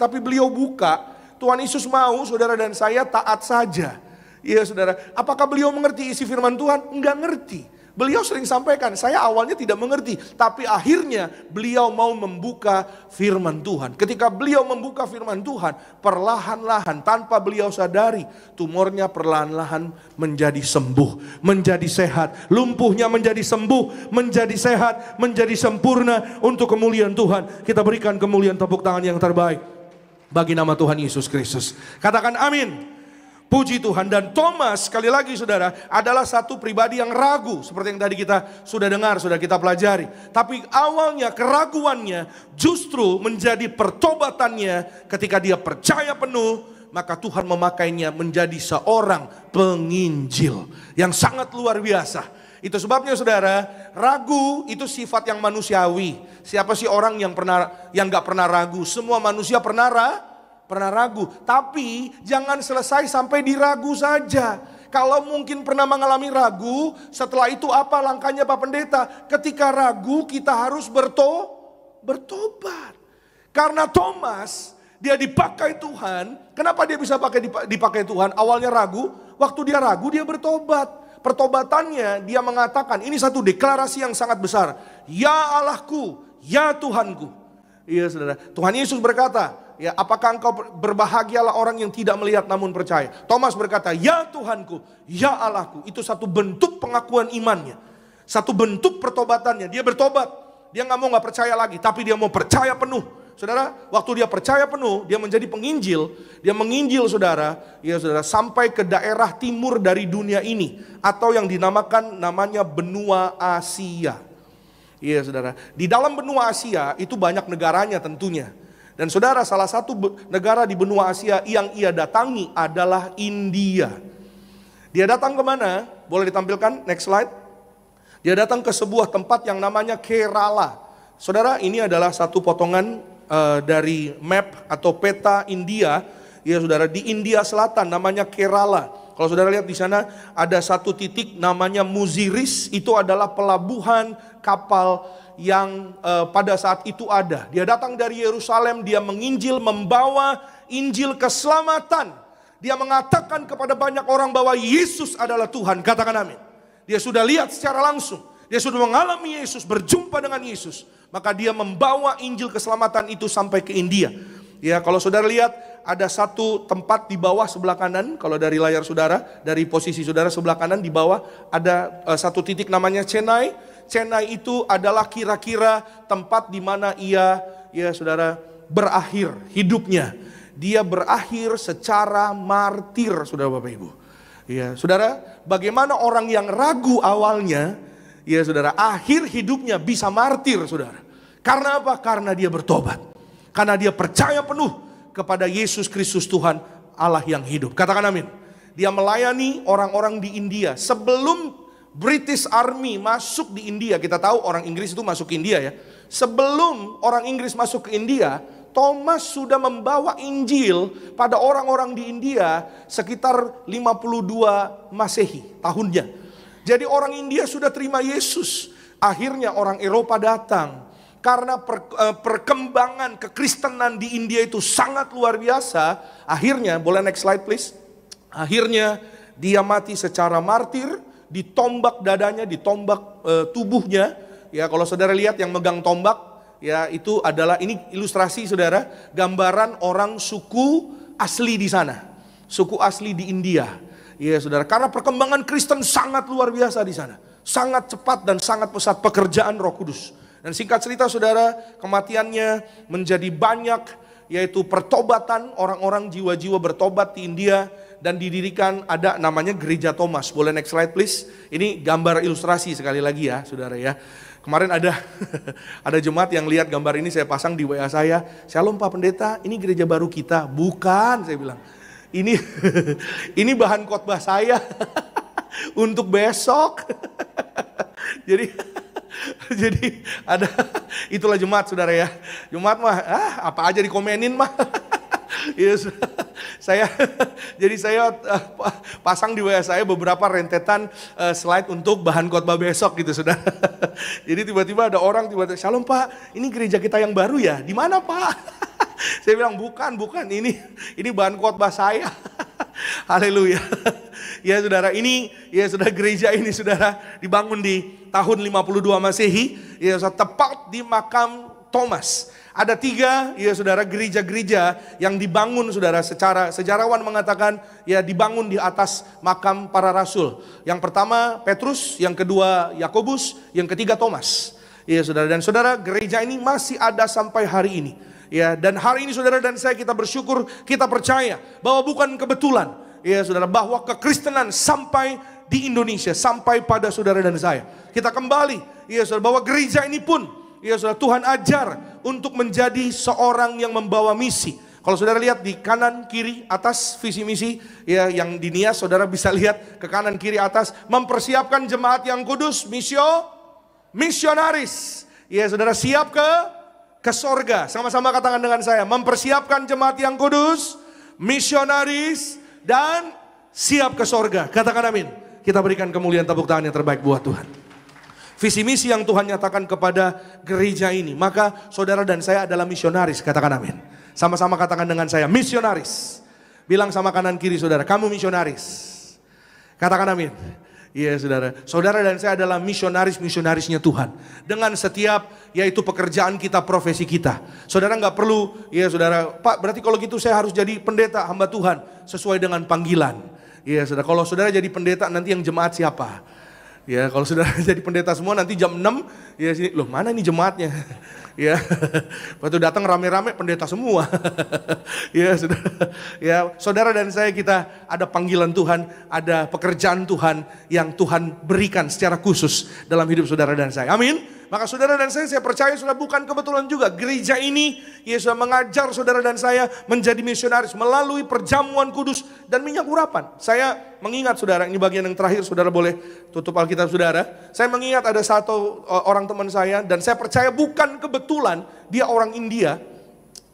tapi beliau buka. Tuhan Yesus mau saudara dan saya taat saja. Iya saudara, apakah beliau mengerti isi firman Tuhan? Enggak ngerti. Beliau sering sampaikan, saya awalnya tidak mengerti. Tapi akhirnya beliau mau membuka firman Tuhan. Ketika beliau membuka firman Tuhan, perlahan-lahan tanpa beliau sadari, tumornya perlahan-lahan menjadi sembuh, menjadi sehat. Lumpuhnya menjadi sembuh, menjadi sehat, menjadi sempurna untuk kemuliaan Tuhan. Kita berikan kemuliaan, tepuk tangan yang terbaik bagi nama Tuhan Yesus Kristus. Katakan amin. Puji Tuhan. Dan Thomas, sekali lagi saudara, adalah satu pribadi yang ragu. Seperti yang tadi kita sudah dengar, sudah kita pelajari. Tapi awalnya keraguannya justru menjadi pertobatannya. Ketika dia percaya penuh, maka Tuhan memakainya menjadi seorang penginjil yang sangat luar biasa. Itu sebabnya saudara, ragu itu sifat yang manusiawi. Siapa sih orang yang gak pernah ragu? Semua manusia pernah ragu, tapi jangan selesai sampai diragu saja. Kalau mungkin pernah mengalami ragu, setelah itu apa langkahnya Pak Pendeta? Ketika ragu kita harus bertobat. Karena Thomas, dia dipakai Tuhan. Kenapa dia bisa dipakai Tuhan? Awalnya ragu, waktu dia ragu dia bertobat. Pertobatannya dia mengatakan, ini satu deklarasi yang sangat besar. Ya Allahku, ya Tuhanku. Iya saudara, Tuhan Yesus berkata, Ya, apakah engkau berbahagialah orang yang tidak melihat namun percaya. Thomas berkata, ya Tuhanku, ya Allahku. Itu satu bentuk pengakuan imannya. Satu bentuk pertobatannya. Dia bertobat. Dia nggak percaya lagi, tapi dia mau percaya penuh. Saudara, waktu dia percaya penuh, dia menjadi penginjil. Dia menginjil saudara, ya saudara, sampai ke daerah timur dari dunia ini. Atau yang namanya benua Asia. Iya saudara, di dalam benua Asia itu banyak negaranya tentunya. Dan saudara, salah satu negara di benua Asia yang ia datangi adalah India. Dia datang kemana? Boleh ditampilkan, next slide. Dia datang ke sebuah tempat yang namanya Kerala. Saudara, ini adalah satu potongan dari map atau peta India. Ya saudara, di India Selatan namanya Kerala. Kalau saudara lihat di sana ada satu titik namanya Muziris. Itu adalah pelabuhan kapal yang pada saat itu ada. Dia datang dari Yerusalem, dia menginjil, membawa Injil keselamatan. Dia mengatakan kepada banyak orang bahwa Yesus adalah Tuhan. Katakan amin. Dia sudah lihat secara langsung. Dia sudah mengalami Yesus, berjumpa dengan Yesus. Maka dia membawa Injil keselamatan itu sampai ke India. Ya, kalau saudara lihat ada satu tempat di bawah sebelah kanan. Kalau dari layar saudara, dari posisi saudara sebelah kanan di bawah ada satu titik namanya Chennai. Chennai itu adalah kira-kira tempat di mana ia, ya saudara, berakhir hidupnya. Dia berakhir secara martir, saudara Bapak Ibu. Ya, saudara, bagaimana orang yang ragu awalnya, ya saudara, akhir hidupnya bisa martir, saudara. Karena apa? Karena dia bertobat. Karena dia percaya penuh kepada Yesus Kristus Tuhan Allah yang hidup. Katakan amin. Dia melayani orang-orang di India sebelum British Army masuk di India. Kita tahu orang Inggris itu masuk ke India ya. Sebelum orang Inggris masuk ke India, Thomas sudah membawa Injil pada orang-orang di India sekitar 52 Masehi tahunnya. Jadi orang India sudah terima Yesus. Akhirnya orang Eropa datang. Karena perkembangan kekristenan di India itu sangat luar biasa. Akhirnya, boleh next slide please. Akhirnya dia mati secara martir. Ditombak dadanya, ditombak tubuhnya. Ya, kalau saudara lihat yang megang tombak, ya itu adalah, ini ilustrasi saudara, gambaran orang suku asli di sana. Suku asli di India. Ya saudara, karena perkembangan Kristen sangat luar biasa di sana. Sangat cepat dan sangat pesat pekerjaan Roh Kudus. Dan singkat cerita saudara, kematiannya menjadi banyak, yaitu pertobatan, orang-orang jiwa-jiwa bertobat di India. Dan didirikan ada namanya Gereja Thomas. Boleh next slide please. Ini gambar ilustrasi sekali lagi ya saudara ya. Kemarin ada ada jemaat yang lihat gambar ini, saya pasang di WA saya. Shalom Pak Pendeta, ini gereja baru kita. Bukan, saya bilang. Ini ini bahan khotbah saya untuk besok. Jadi ada, itulah jemaat saudara ya. Jemaat mah apa aja dikomenin mah. Yes. Saya pasang di WA saya beberapa rentetan slide untuk bahan khotbah besok gitu saudara. Jadi tiba-tiba ada orang tiba-tiba, Shalom Pak, ini gereja kita yang baru ya? Di mana Pak? Saya bilang bukan, ini bahan khotbah saya. Haleluya. Ya saudara, ini ya saudara, gereja ini saudara dibangun di tahun 52 Masehi, ya tepat di makam Thomas. Ada 3 ya saudara gereja-gereja yang dibangun saudara, secara sejarawan mengatakan ya dibangun di atas makam para rasul. Yang pertama Petrus, yang kedua Yakobus, yang ketiga Thomas. Ya saudara, dan saudara gereja ini masih ada sampai hari ini. Ya, dan hari ini saudara dan saya kita bersyukur, kita percaya bahwa bukan kebetulan ya saudara, bahwa kekristenan sampai di Indonesia, sampai pada saudara dan saya. Kita kembali ya saudara, bahwa gereja ini pun ya saudara, Tuhan ajar untuk menjadi seorang yang membawa misi. Kalau saudara lihat di kanan kiri atas visi misi ya yang di Nias, saudara bisa lihat ke kanan kiri atas, mempersiapkan jemaat yang kudus, misionaris. Ya saudara, siap ke sorga. Sama-sama katakan dengan saya, mempersiapkan jemaat yang kudus, misionaris, dan siap ke sorga. Katakan amin. Kita berikan kemuliaan, tepuk tangan yang terbaik buat Tuhan. Visi misi yang Tuhan nyatakan kepada gereja ini, maka saudara dan saya adalah misionaris. Katakan amin. Sama-sama katakan dengan saya, misionaris. Bilang sama kanan kiri saudara, kamu misionaris. Katakan amin. Iya saudara, saudara dan saya adalah misionarisnya Tuhan. Dengan setiap yaitu pekerjaan kita, profesi kita. Saudara nggak perlu, ya saudara, Pak berarti kalau gitu saya harus jadi pendeta hamba Tuhan. Sesuai dengan panggilan. Iya saudara, kalau saudara jadi pendeta nanti yang jemaat siapa? Ya kalau saudara jadi pendeta semua nanti jam 6, ya sini, loh mana ini jemaatnya? Ya, waktu datang rame-rame pendeta semua. Ya, saudara dan saya kita ada panggilan Tuhan, ada pekerjaan Tuhan yang Tuhan berikan secara khusus dalam hidup saudara dan saya. Amin. Maka saudara dan saya percaya sudah bukan kebetulan juga gereja ini Yesus mengajar saudara dan saya menjadi misionaris melalui perjamuan kudus dan minyak urapan. Saya mengingat saudara, ini bagian yang terakhir, saudara boleh tutup Alkitab saudara. Saya mengingat ada satu orang teman saya dan saya percaya bukan kebetulan dia orang India.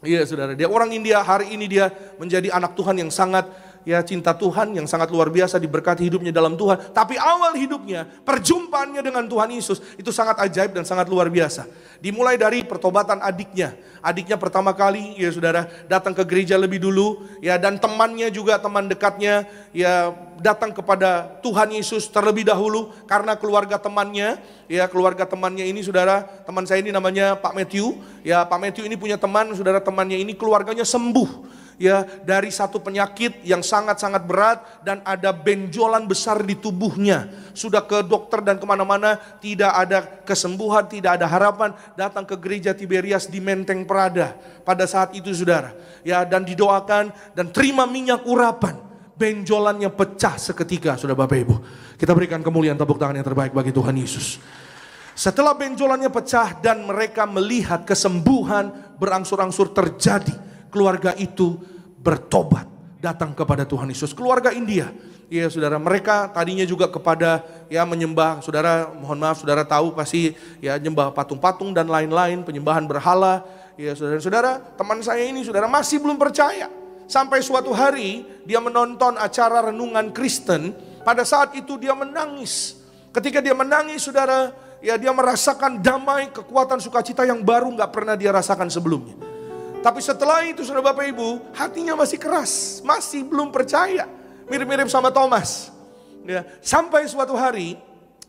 Iya saudara, dia orang India, hari ini dia menjadi anak Tuhan yang sangat cinta Tuhan, yang sangat luar biasa, diberkati hidupnya dalam Tuhan. Tapi awal hidupnya, perjumpaannya dengan Tuhan Yesus itu sangat ajaib dan sangat luar biasa. Dimulai dari pertobatan adiknya. Adiknya pertama kali ya saudara datang ke gereja lebih dulu ya, dan temannya juga, teman dekatnya ya datang kepada Tuhan Yesus terlebih dahulu karena keluarga temannya ini saudara, teman saya ini namanya Pak Matthew. Ya Pak Matthew ini punya teman, saudara, temannya ini keluarganya sembuh ya dari satu penyakit yang sangat-sangat berat dan ada benjolan besar di tubuhnya. Sudah ke dokter dan kemana-mana tidak ada kesembuhan, tidak ada harapan. Datang ke gereja Tiberias di Menteng Prada pada saat itu saudara. Ya, dan didoakan dan terima minyak urapan. Benjolannya pecah seketika, saudara Bapak Ibu. Kita berikan kemuliaan, tepuk tangan yang terbaik bagi Tuhan Yesus. Setelah benjolannya pecah dan mereka melihat kesembuhan berangsur-angsur terjadi, keluarga itu bertobat, datang kepada Tuhan Yesus. Keluarga India, ya saudara, mereka tadinya juga kepada menyembah, saudara, mohon maaf, saudara tahu pasti ya nyembah patung-patung dan lain-lain, penyembahan berhala. Ya saudara, teman saya ini saudara masih belum percaya. Sampai suatu hari dia menonton acara renungan Kristen, pada saat itu dia menangis. Ketika dia menangis saudara, ya dia merasakan damai, kekuatan, sukacita yang baru gak pernah dia rasakan sebelumnya. Tapi setelah itu saudara Bapak Ibu, hatinya masih keras, masih belum percaya. Mirip-mirip sama Thomas. Ya, sampai suatu hari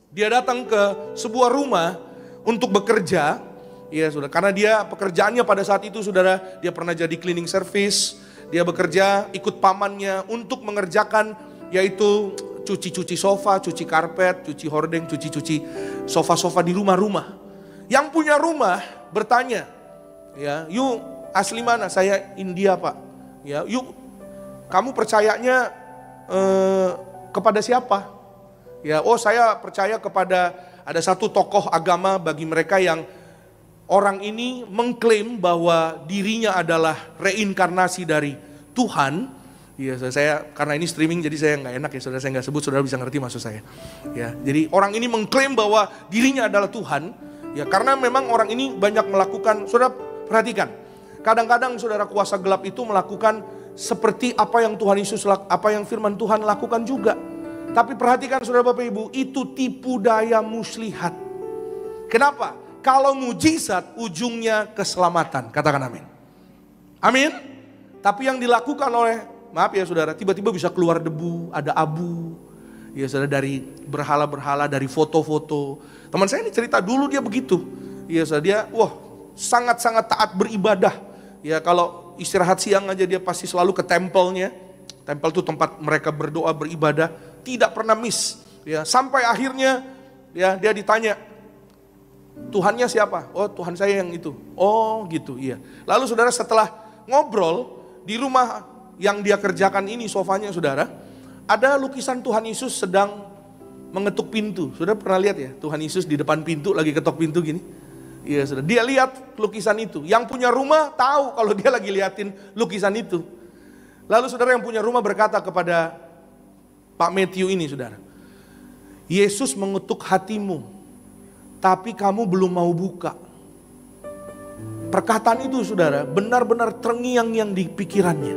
dia datang ke sebuah rumah untuk bekerja. Ya saudara, karena dia pekerjaannya pada saat itu saudara, dia pernah jadi cleaning service. Dia bekerja ikut pamannya untuk mengerjakan yaitu cuci-cuci sofa, cuci karpet, cuci hordeng, cuci-cuci sofa-sofa di rumah-rumah. Yang punya rumah bertanya, ya, "Yuk, asli mana?" "Saya India, Pak." "Ya, yuk, kamu percayanya kepada siapa?" "Ya, oh saya percaya kepada ada satu tokoh agama bagi mereka yang orang ini mengklaim bahwa dirinya adalah reinkarnasi dari Tuhan." Ya, saya karena ini streaming jadi saya nggak enak ya saudara, saya nggak sebut, saudara bisa ngerti maksud saya. Ya, jadi orang ini mengklaim bahwa dirinya adalah Tuhan. Ya, karena memang orang ini banyak melakukan, saudara perhatikan. Kadang-kadang saudara kuasa gelap itu melakukan seperti apa yang Tuhan Yesus, apa yang firman Tuhan lakukan juga. Tapi perhatikan saudara Bapak Ibu, itu tipu daya muslihat. Kenapa? Kalau mujizat ujungnya keselamatan, katakan amin. Amin. Tapi yang dilakukan oleh, maaf ya saudara, tiba-tiba bisa keluar debu, ada abu. Ya saudara, dari berhala-berhala, dari foto-foto. Teman saya ini cerita dulu dia begitu. Ya saudara, dia sangat-sangat taat beribadah. Ya kalau istirahat siang aja dia pasti selalu ke tempelnya. Tempel itu tempat mereka berdoa, beribadah, tidak pernah miss. Ya, sampai akhirnya ya dia ditanya, "Tuhannya siapa?" "Oh, Tuhan saya yang itu." "Oh gitu, iya." Lalu saudara setelah ngobrol di rumah yang dia kerjakan ini, sofanya saudara, ada lukisan Tuhan Yesus sedang mengetuk pintu. Saudara pernah lihat ya, Tuhan Yesus di depan pintu lagi ketok pintu gini? Iya saudara, dia lihat lukisan itu. Yang punya rumah tahu kalau dia lagi liatin lukisan itu. Lalu saudara, yang punya rumah berkata kepada Pak Matthew ini saudara, "Yesus mengetuk hatimu, tapi kamu belum mau buka." Perkataan itu saudara benar-benar terngiang-ngiang di pikirannya.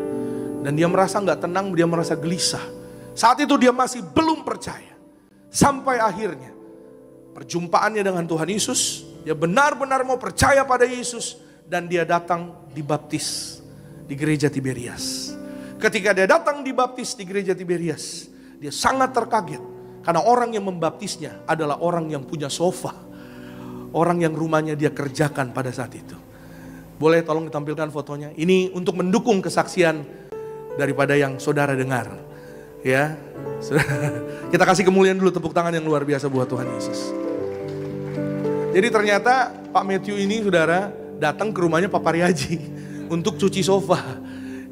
Dan dia merasa gak tenang, dia merasa gelisah. Saat itu dia masih belum percaya. Sampai akhirnya perjumpaannya dengan Tuhan Yesus, dia benar-benar mau percaya pada Yesus. Dan dia datang dibaptis di gereja Tiberias. Ketika dia datang dibaptis di gereja Tiberias, dia sangat terkaget. Karena orang yang membaptisnya adalah orang yang punya sofa. Orang yang rumahnya dia kerjakan pada saat itu. Boleh tolong ditampilkan fotonya. Ini untuk mendukung kesaksian daripada yang saudara dengar. Ya, kita kasih kemuliaan dulu, tepuk tangan yang luar biasa buat Tuhan Yesus. Jadi ternyata Pak Matthew ini saudara datang ke rumahnya Pak Pariaji untuk cuci sofa.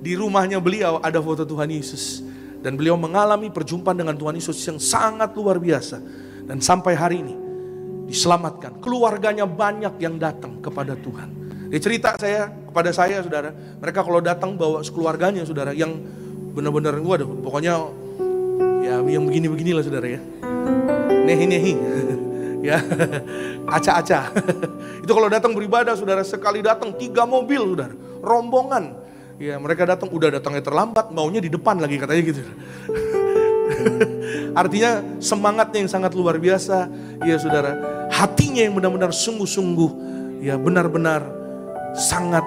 Di rumahnya beliau ada foto Tuhan Yesus. Dan beliau mengalami perjumpaan dengan Tuhan Yesus yang sangat luar biasa. Dan sampai hari ini diselamatkan. Keluarganya banyak yang datang kepada Tuhan. Dia cerita kepada saya saudara, mereka kalau datang bawa keluarganya saudara, yang benar-benar waduh pokoknya ya yang begini-beginilah saudara ya. Nehi-nehi. Ya, aca-aca. Itu kalau datang beribadah saudara, sekali datang 3 mobil saudara, rombongan. Ya, mereka udah datangnya terlambat, maunya di depan lagi katanya gitu. Artinya semangatnya yang sangat luar biasa, ya saudara. Hatinya yang benar-benar sungguh-sungguh, ya benar-benar sangat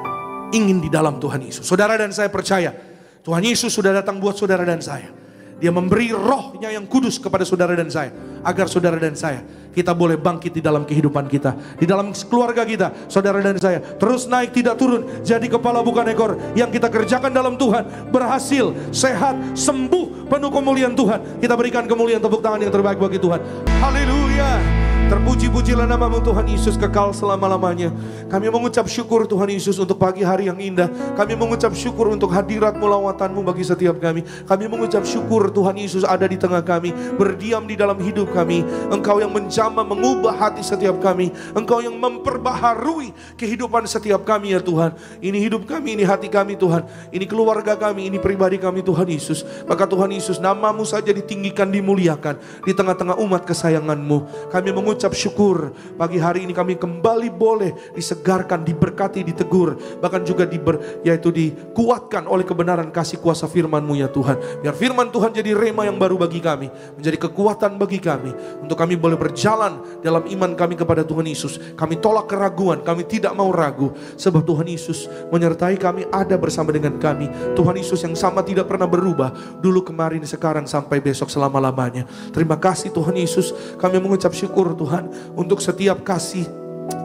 ingin di dalam Tuhan Yesus. Saudara dan saya percaya, Tuhan Yesus sudah datang buat saudara dan saya. Dia memberi rohnya yang kudus kepada saudara dan saya. Agar saudara dan saya, kita boleh bangkit di dalam kehidupan kita. Di dalam keluarga kita, saudara dan saya. Terus naik tidak turun, jadi kepala bukan ekor. Yang kita kerjakan dalam Tuhan, berhasil, sehat, sembuh, penuh kemuliaan Tuhan. Kita berikan kemuliaan, tepuk tangan yang terbaik bagi Tuhan. Haleluya. Terpuji-pujilah namamu Tuhan Yesus kekal selama-lamanya. Kami mengucap syukur Tuhan Yesus untuk pagi hari yang indah. Kami mengucap syukur untuk hadirat-Mu, lawatanmu bagi setiap kami. Kami mengucap syukur Tuhan Yesus ada di tengah kami, berdiam di dalam hidup kami. Engkau yang menjamah, mengubah hati setiap kami. Engkau yang memperbaharui kehidupan setiap kami ya Tuhan. Ini hidup kami, ini hati kami Tuhan. Ini keluarga kami, ini pribadi kami Tuhan Yesus. Maka Tuhan Yesus, namamu saja ditinggikan, dimuliakan di tengah-tengah umat kesayangan-Mu. Kami mengucap syukur pagi hari ini kami kembali boleh disegarkan, diberkati, ditegur, bahkan juga yaitu dikuatkan oleh kebenaran kasih kuasa firman-Mu ya Tuhan. Biar firman Tuhan jadi rema yang baru bagi kami, menjadi kekuatan bagi kami, untuk kami boleh berjalan dalam iman kami kepada Tuhan Yesus. Kami tolak keraguan, kami tidak mau ragu, sebab Tuhan Yesus menyertai kami, ada bersama dengan kami. Tuhan Yesus yang sama tidak pernah berubah, dulu, kemarin, sekarang, sampai besok selama-lamanya. Terima kasih Tuhan Yesus. Kami mengucap syukur Tuhan untuk setiap kasih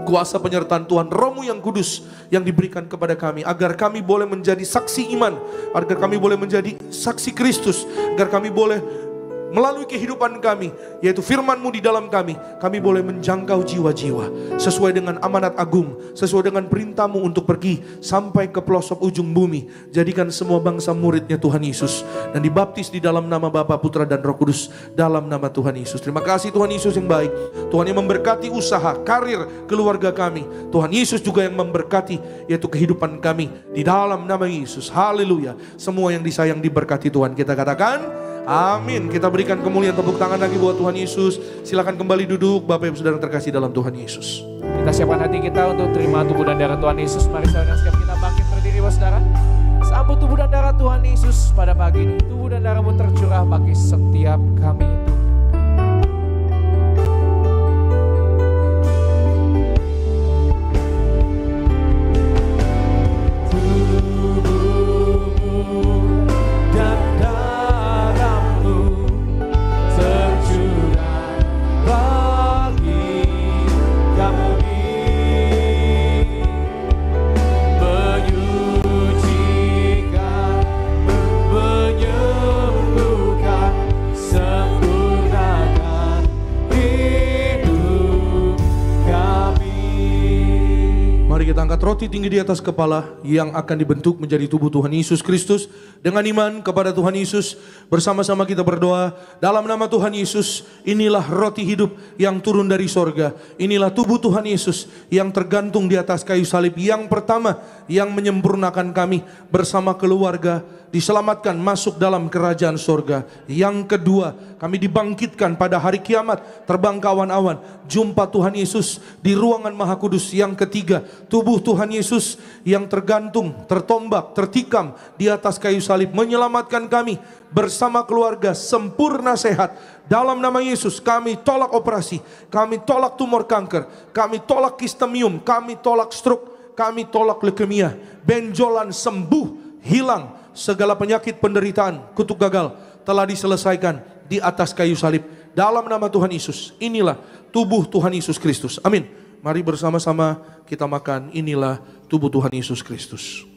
kuasa penyertaan Tuhan, Roh-Mu yang kudus yang diberikan kepada kami, agar kami boleh menjadi saksi iman, agar kami boleh menjadi saksi Kristus, agar kami boleh melalui kehidupan kami, yaitu firman-Mu di dalam kami boleh menjangkau jiwa-jiwa sesuai dengan amanat agung, sesuai dengan perintah-Mu untuk pergi sampai ke pelosok ujung bumi. Jadikan semua bangsa muridnya Tuhan Yesus, dan dibaptis di dalam nama Bapa, Putra, dan Roh Kudus, dalam nama Tuhan Yesus. Terima kasih Tuhan Yesus yang baik. Tuhan yang memberkati usaha, karir, keluarga kami. Tuhan Yesus juga yang memberkati yaitu kehidupan kami, di dalam nama Yesus. Haleluya. Semua yang disayang diberkati Tuhan. Kita katakan amin. Kita berikan kemuliaan, tepuk tangan lagi buat Tuhan Yesus. Silakan kembali duduk Bapak Ibu Saudara terkasih dalam Tuhan Yesus. Kita siapkan hati kita untuk terima tubuh dan darah Tuhan Yesus. Mari saudara sekalian kita bangkit berdiri saudara. Sambut tubuh dan darah Tuhan Yesus pada pagi ini. Tubuh dan darah-Mu tercurah bagi setiap kami itu. Kita angkat roti tinggi di atas kepala yang akan dibentuk menjadi tubuh Tuhan Yesus Kristus. Dengan iman kepada Tuhan Yesus, bersama-sama kita berdoa dalam nama Tuhan Yesus. Inilah roti hidup yang turun dari sorga. Inilah tubuh Tuhan Yesus yang tergantung di atas kayu salib. Yang pertama yang menyempurnakan kami bersama keluarga diselamatkan masuk dalam kerajaan sorga. Yang kedua, kami dibangkitkan pada hari kiamat, terbang ke awan-awan, jumpa Tuhan Yesus di ruangan Maha Kudus. Yang ketiga, tubuh Tuhan Yesus yang tergantung, tertombak, tertikam di atas kayu salib menyelamatkan kami bersama keluarga sempurna sehat. Dalam nama Yesus kami tolak operasi, kami tolak tumor kanker, kami tolak kistemium, kami tolak stroke, kami tolak leukemia, benjolan sembuh, hilang segala penyakit penderitaan, kutuk gagal telah diselesaikan di atas kayu salib. Dalam nama Tuhan Yesus, inilah tubuh Tuhan Yesus Kristus. Amin. Mari bersama-sama kita makan, inilah tubuh Tuhan Yesus Kristus.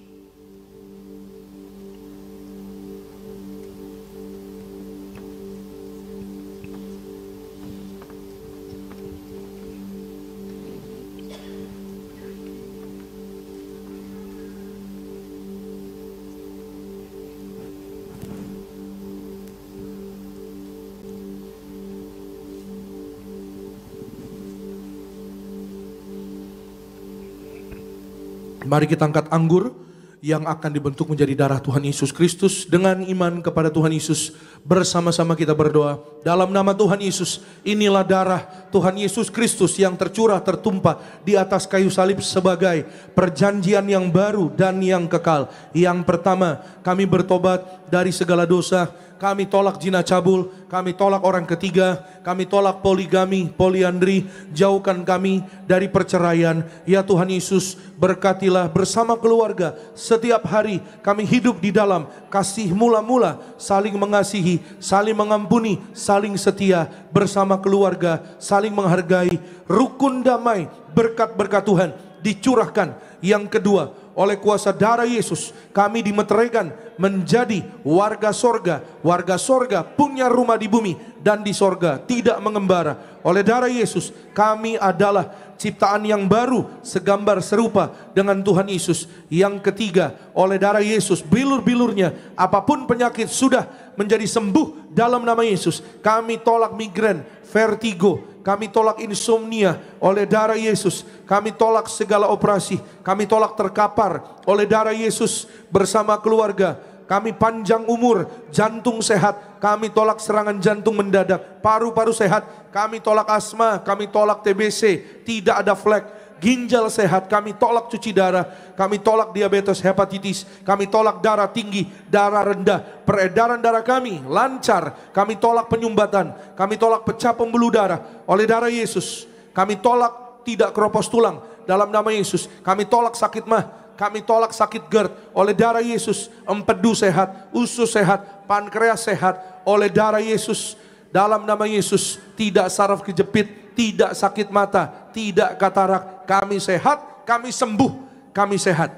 Mari kita angkat anggur yang akan dibentuk menjadi darah Tuhan Yesus Kristus. Dengan iman kepada Tuhan Yesus, bersama-sama kita berdoa. Dalam nama Tuhan Yesus, inilah darah Tuhan Yesus Kristus yang tercurah, tertumpah di atas kayu salib sebagai perjanjian yang baru dan yang kekal. Yang pertama, kami bertobat dari segala dosa. Kami tolak zina cabul, kami tolak orang ketiga, kami tolak poligami, poliandri, jauhkan kami dari perceraian. Ya Tuhan Yesus, berkatilah bersama keluarga. Setiap hari kami hidup di dalam kasih mula-mula, saling mengasihi, saling mengampuni, saling setia bersama keluarga, saling menghargai, rukun damai, berkat-berkat Tuhan dicurahkan. Yang kedua, oleh kuasa darah Yesus kami dimeteraikan menjadi warga sorga. Warga sorga punya rumah di bumi dan di sorga, tidak mengembara. Oleh darah Yesus kami adalah ciptaan yang baru, segambar serupa dengan Tuhan Yesus. Yang ketiga, oleh darah Yesus bilur-bilurnya apapun penyakit sudah menjadi sembuh dalam nama Yesus. Kami tolak migrain, vertigo, kami tolak insomnia oleh darah Yesus. Kami tolak segala operasi. Kami tolak terkapar oleh darah Yesus bersama keluarga. Kami panjang umur, jantung sehat. Kami tolak serangan jantung mendadak, paru-paru sehat. Kami tolak asma, kami tolak TBC, tidak ada flek. Ginjal sehat, kami tolak cuci darah, kami tolak diabetes, hepatitis, kami tolak darah tinggi, darah rendah, peredaran darah kami lancar, kami tolak penyumbatan, kami tolak pecah pembuluh darah oleh darah Yesus. Kami tolak tidak keropos tulang dalam nama Yesus. Kami tolak sakit mah, kami tolak sakit GERD oleh darah Yesus. Empedu sehat, usus sehat, pankreas sehat oleh darah Yesus. Dalam nama Yesus, tidak saraf kejepit, tidak sakit mata, tidak katarak. Kami sehat, kami sembuh, kami sehat.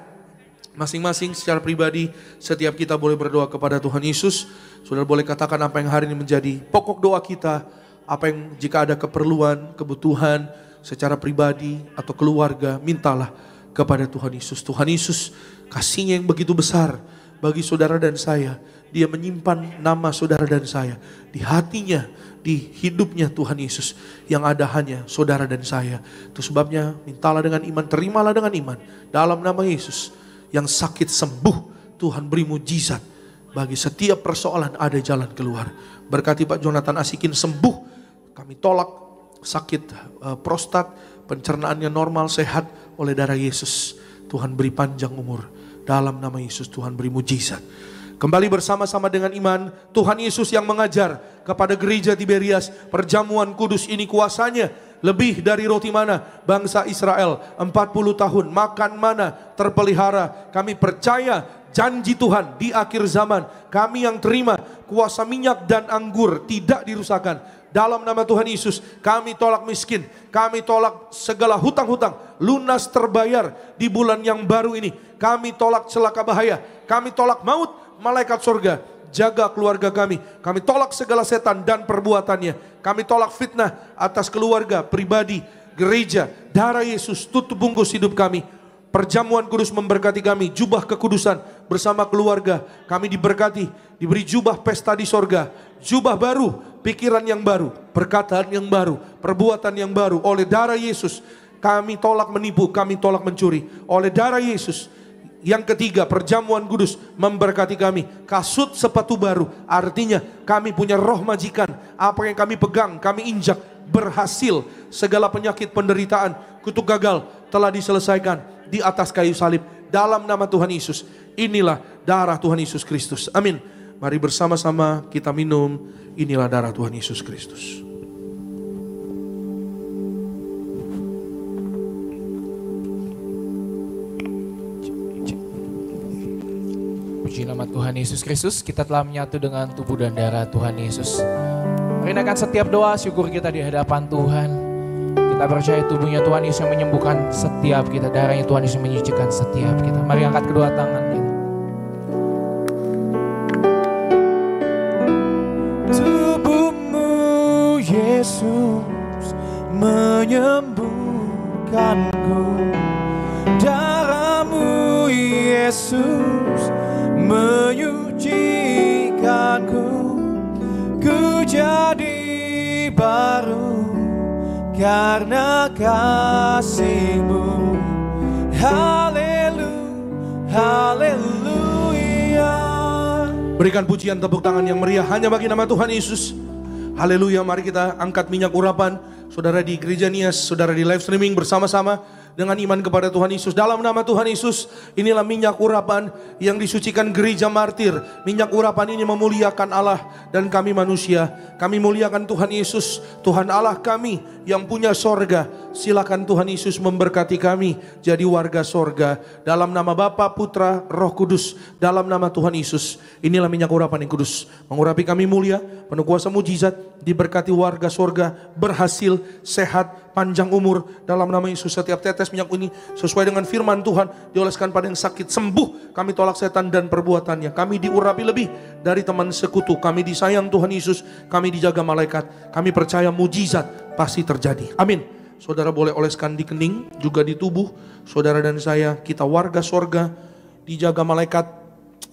Masing-masing secara pribadi, setiap kita boleh berdoa kepada Tuhan Yesus. Saudara boleh katakan apa yang hari ini menjadi pokok doa kita. Apa yang jika ada keperluan, kebutuhan secara pribadi atau keluarga, mintalah kepada Tuhan Yesus. Tuhan Yesus kasih-Nya yang begitu besar bagi saudara dan saya. Dia menyimpan nama saudara dan saya di hatinya, di hidupnya Tuhan Yesus. Yang ada hanya saudara dan saya. Itu sebabnya mintalah dengan iman, terimalah dengan iman. Dalam nama Yesus, yang sakit sembuh, Tuhan beri mujizat. Bagi setiap persoalan ada jalan keluar. Berkati Pak Jonathan Asikin sembuh. Kami tolak sakit prostat, pencernaannya normal, sehat oleh darah Yesus. Tuhan beri panjang umur. Dalam nama Yesus Tuhan beri mujizat. Kembali bersama-sama dengan iman, Tuhan Yesus yang mengajar kepada gereja Tiberias, perjamuan kudus ini kuasanya lebih dari roti mana bangsa Israel 40 tahun makan mana terpelihara. Kami percaya janji Tuhan di akhir zaman. Kami yang terima kuasa minyak dan anggur tidak dirusakkan. Dalam nama Tuhan Yesus kami tolak miskin, kami tolak segala hutang-hutang, lunas terbayar di bulan yang baru ini. Kami tolak celaka bahaya, kami tolak maut. Malaikat surga jaga keluarga kami. Kami tolak segala setan dan perbuatannya. Kami tolak fitnah atas keluarga, pribadi, gereja. Darah Yesus tutup bungkus hidup kami. Perjamuan kudus memberkati kami. Jubah kekudusan bersama keluarga. Kami diberkati, diberi jubah pesta di sorga. Jubah baru, pikiran yang baru, perkataan yang baru, perbuatan yang baru. Oleh darah Yesus kami tolak menipu, kami tolak mencuri. Oleh darah Yesus. Yang ketiga, perjamuan kudus memberkati kami. Kasut sepatu baru, artinya kami punya roh majikan. Apa yang kami pegang, kami injak, berhasil. Segala penyakit, penderitaan, kutuk gagal telah diselesaikan di atas kayu salib. Dalam nama Tuhan Yesus, inilah darah Tuhan Yesus Kristus. Amin. Mari bersama-sama kita minum. Inilah darah Tuhan Yesus Kristus. Puji nama Tuhan Yesus Kristus, kita telah menyatu dengan tubuh dan darah Tuhan Yesus. Rindakan setiap doa syukur kita di hadapan Tuhan. Kita percaya tubuhnya Tuhan Yesus yang menyembuhkan setiap kita. Darahnya Tuhan Yesus menyucikan setiap kita. Mari angkat kedua tangan kita. Tubuhmu Yesus menyembuhkanku. Darahmu Yesus menyucikanku. Ku jadi baru karena kasih-Mu. Haleluya. Berikan pujian tepuk tangan yang meriah hanya bagi nama Tuhan Yesus. Haleluya. Mari kita angkat minyak urapan. Saudara di Gereja Nias, saudara di live streaming bersama-sama dengan iman kepada Tuhan Yesus. Dalam nama Tuhan Yesus, inilah minyak urapan yang disucikan gereja martir. Minyak urapan ini memuliakan Allah dan kami manusia. Kami muliakan Tuhan Yesus, Tuhan Allah kami yang punya sorga. Silakan Tuhan Yesus memberkati kami jadi warga sorga. Dalam nama Bapa, Putra, Roh Kudus. Dalam nama Tuhan Yesus, inilah minyak urapan yang kudus. Mengurapi kami mulia, penuh kuasa mujizat, diberkati warga sorga, berhasil, sehat, panjang umur. Dalam nama Yesus, setiap tetes minyak ini sesuai dengan firman Tuhan dioleskan pada yang sakit, sembuh. Kami tolak setan dan perbuatannya. Kami diurapi lebih dari teman sekutu. Kami disayang Tuhan Yesus. Kami dijaga malaikat. Kami percaya mujizat pasti terjadi. Amin. Saudara boleh oleskan di kening, juga di tubuh. Saudara dan saya, kita warga sorga, dijaga malaikat.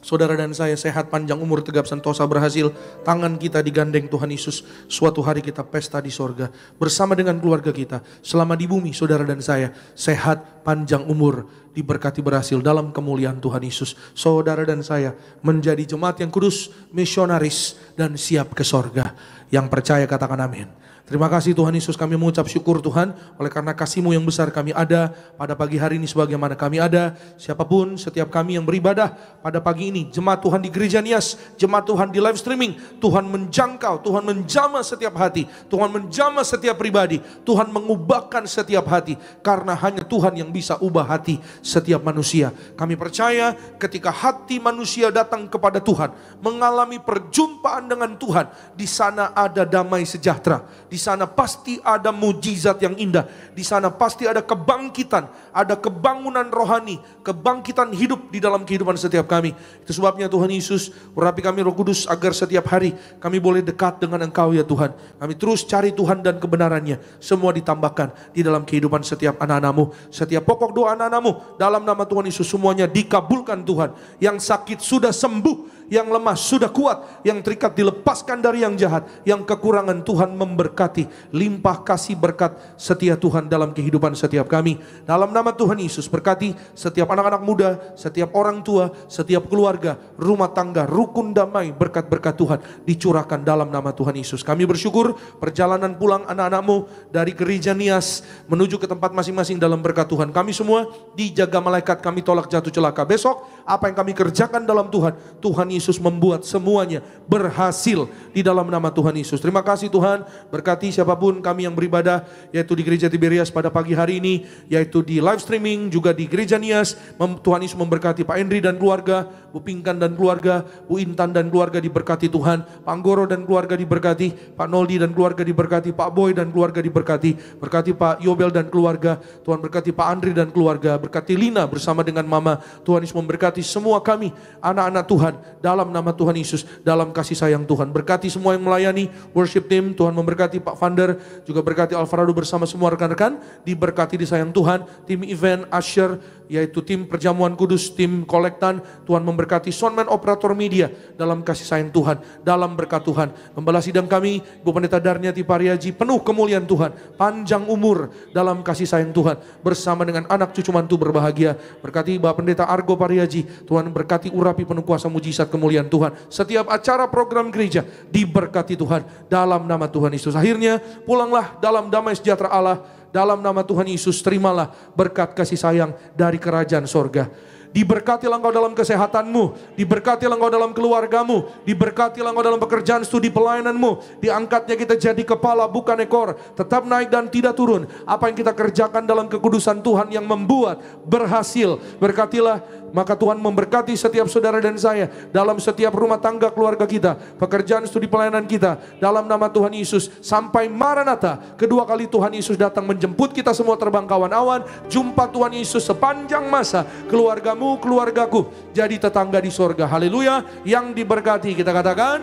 Saudara dan saya sehat, panjang umur, tegap sentosa, berhasil. Tangan kita digandeng Tuhan Yesus. Suatu hari kita pesta di sorga bersama dengan keluarga kita. Selama di bumi, saudara dan saya sehat, panjang umur, diberkati, berhasil dalam kemuliaan Tuhan Yesus. Saudara dan saya menjadi jemaat yang kudus, misionaris, dan siap ke sorga. Yang percaya katakan amin. Terima kasih Tuhan Yesus, kami mengucap syukur Tuhan, oleh karena kasih-Mu yang besar kami ada pada pagi hari ini sebagaimana kami ada. Siapapun, setiap kami yang beribadah pada pagi ini, jemaat Tuhan di Gereja Nias, jemaat Tuhan di live streaming, Tuhan menjangkau, Tuhan menjamah setiap hati, Tuhan menjamah setiap pribadi, Tuhan mengubahkan setiap hati, karena hanya Tuhan yang bisa ubah hati setiap manusia. Kami percaya ketika hati manusia datang kepada Tuhan, mengalami perjumpaan dengan Tuhan, di sana ada damai sejahtera. Di sana pasti ada mujizat yang indah. Di sana pasti ada kebangkitan, ada kebangunan rohani, kebangkitan hidup di dalam kehidupan setiap kami. Itu sebabnya Tuhan Yesus, urapi kami Roh Kudus agar setiap hari kami boleh dekat dengan Engkau ya Tuhan. Kami terus cari Tuhan dan kebenarannya. Semua ditambahkan di dalam kehidupan setiap anak-anak-Mu. Setiap pokok doa anak-anak-Mu dalam nama Tuhan Yesus semuanya dikabulkan Tuhan. Yang sakit sudah sembuh, yang lemah sudah kuat, yang terikat dilepaskan dari yang jahat, yang kekurangan Tuhan memberkati. Limpah kasih berkat setia Tuhan dalam kehidupan setiap kami. Dalam nama Tuhan Yesus berkati setiap anak-anak muda, setiap orang tua, setiap keluarga, rumah tangga, rukun damai, berkat-berkat Tuhan dicurahkan dalam nama Tuhan Yesus. Kami bersyukur perjalanan pulang anak-anak-Mu dari Gereja Nias menuju ke tempat masing-masing dalam berkat Tuhan. Kami semua dijaga malaikat, kami tolak jatuh celaka. Besok apa yang kami kerjakan dalam Tuhan, Tuhan Yesus membuat semuanya berhasil di dalam nama Tuhan Yesus. Terima kasih Tuhan, berkati siapapun kami yang beribadah, yaitu di Gereja Tiberias pada pagi hari ini, yaitu di live streaming, juga di Gereja Nias. Tuhan Yesus memberkati Pak Henry dan keluarga, Bu Pinkan dan keluarga, Bu Intan dan keluarga diberkati Tuhan, Pak Anggoro dan keluarga diberkati, Pak Noldi dan keluarga diberkati, Pak Boy dan keluarga diberkati, berkati Pak Yobel dan keluarga, Tuhan berkati Pak Andri dan keluarga, berkati Lina bersama dengan Mama. Tuhan Yesus memberkati semua kami, anak-anak Tuhan, dalam nama Tuhan Yesus, dalam kasih sayang Tuhan. Berkati semua yang melayani worship team, Tuhan memberkati Pak Vander, juga berkati Alvarado bersama semua rekan-rekan, diberkati disayang Tuhan, tim event, usher, yaitu tim perjamuan kudus, tim kolektan, Tuhan memberkati soundman, operator media, dalam kasih sayang Tuhan, dalam berkat Tuhan. Gembala sidang kami, Ibu Pendeta Darniati Pariaji, penuh kemuliaan Tuhan, panjang umur dalam kasih sayang Tuhan, bersama dengan anak cucu mantu berbahagia. Berkati Bapak Pendeta Argo Pariaji, Tuhan berkati urapi penuh kuasa mujizat kemuliaan Tuhan. Setiap acara program gereja diberkati Tuhan, dalam nama Tuhan Yesus. Akhirnya pulanglah dalam damai sejahtera Allah. Dalam nama Tuhan Yesus terimalah berkat kasih sayang dari kerajaan sorga. Diberkatilah engkau dalam kesehatanmu, diberkatilah engkau dalam keluargamu, diberkatilah engkau dalam pekerjaan studi pelayananmu. Diangkatnya kita jadi kepala bukan ekor, tetap naik dan tidak turun. Apa yang kita kerjakan dalam kekudusan Tuhan yang membuat berhasil. Berkatilah, maka Tuhan memberkati setiap saudara dan saya dalam setiap rumah tangga keluarga kita, pekerjaan studi pelayanan kita, dalam nama Tuhan Yesus. Sampai Maranatha, kedua kali Tuhan Yesus datang menjemput kita semua terbang kawan-awan. Jumpa Tuhan Yesus sepanjang masa. Keluargamu, keluargaku jadi tetangga di sorga. Haleluya. Yang diberkati kita katakan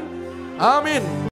amin.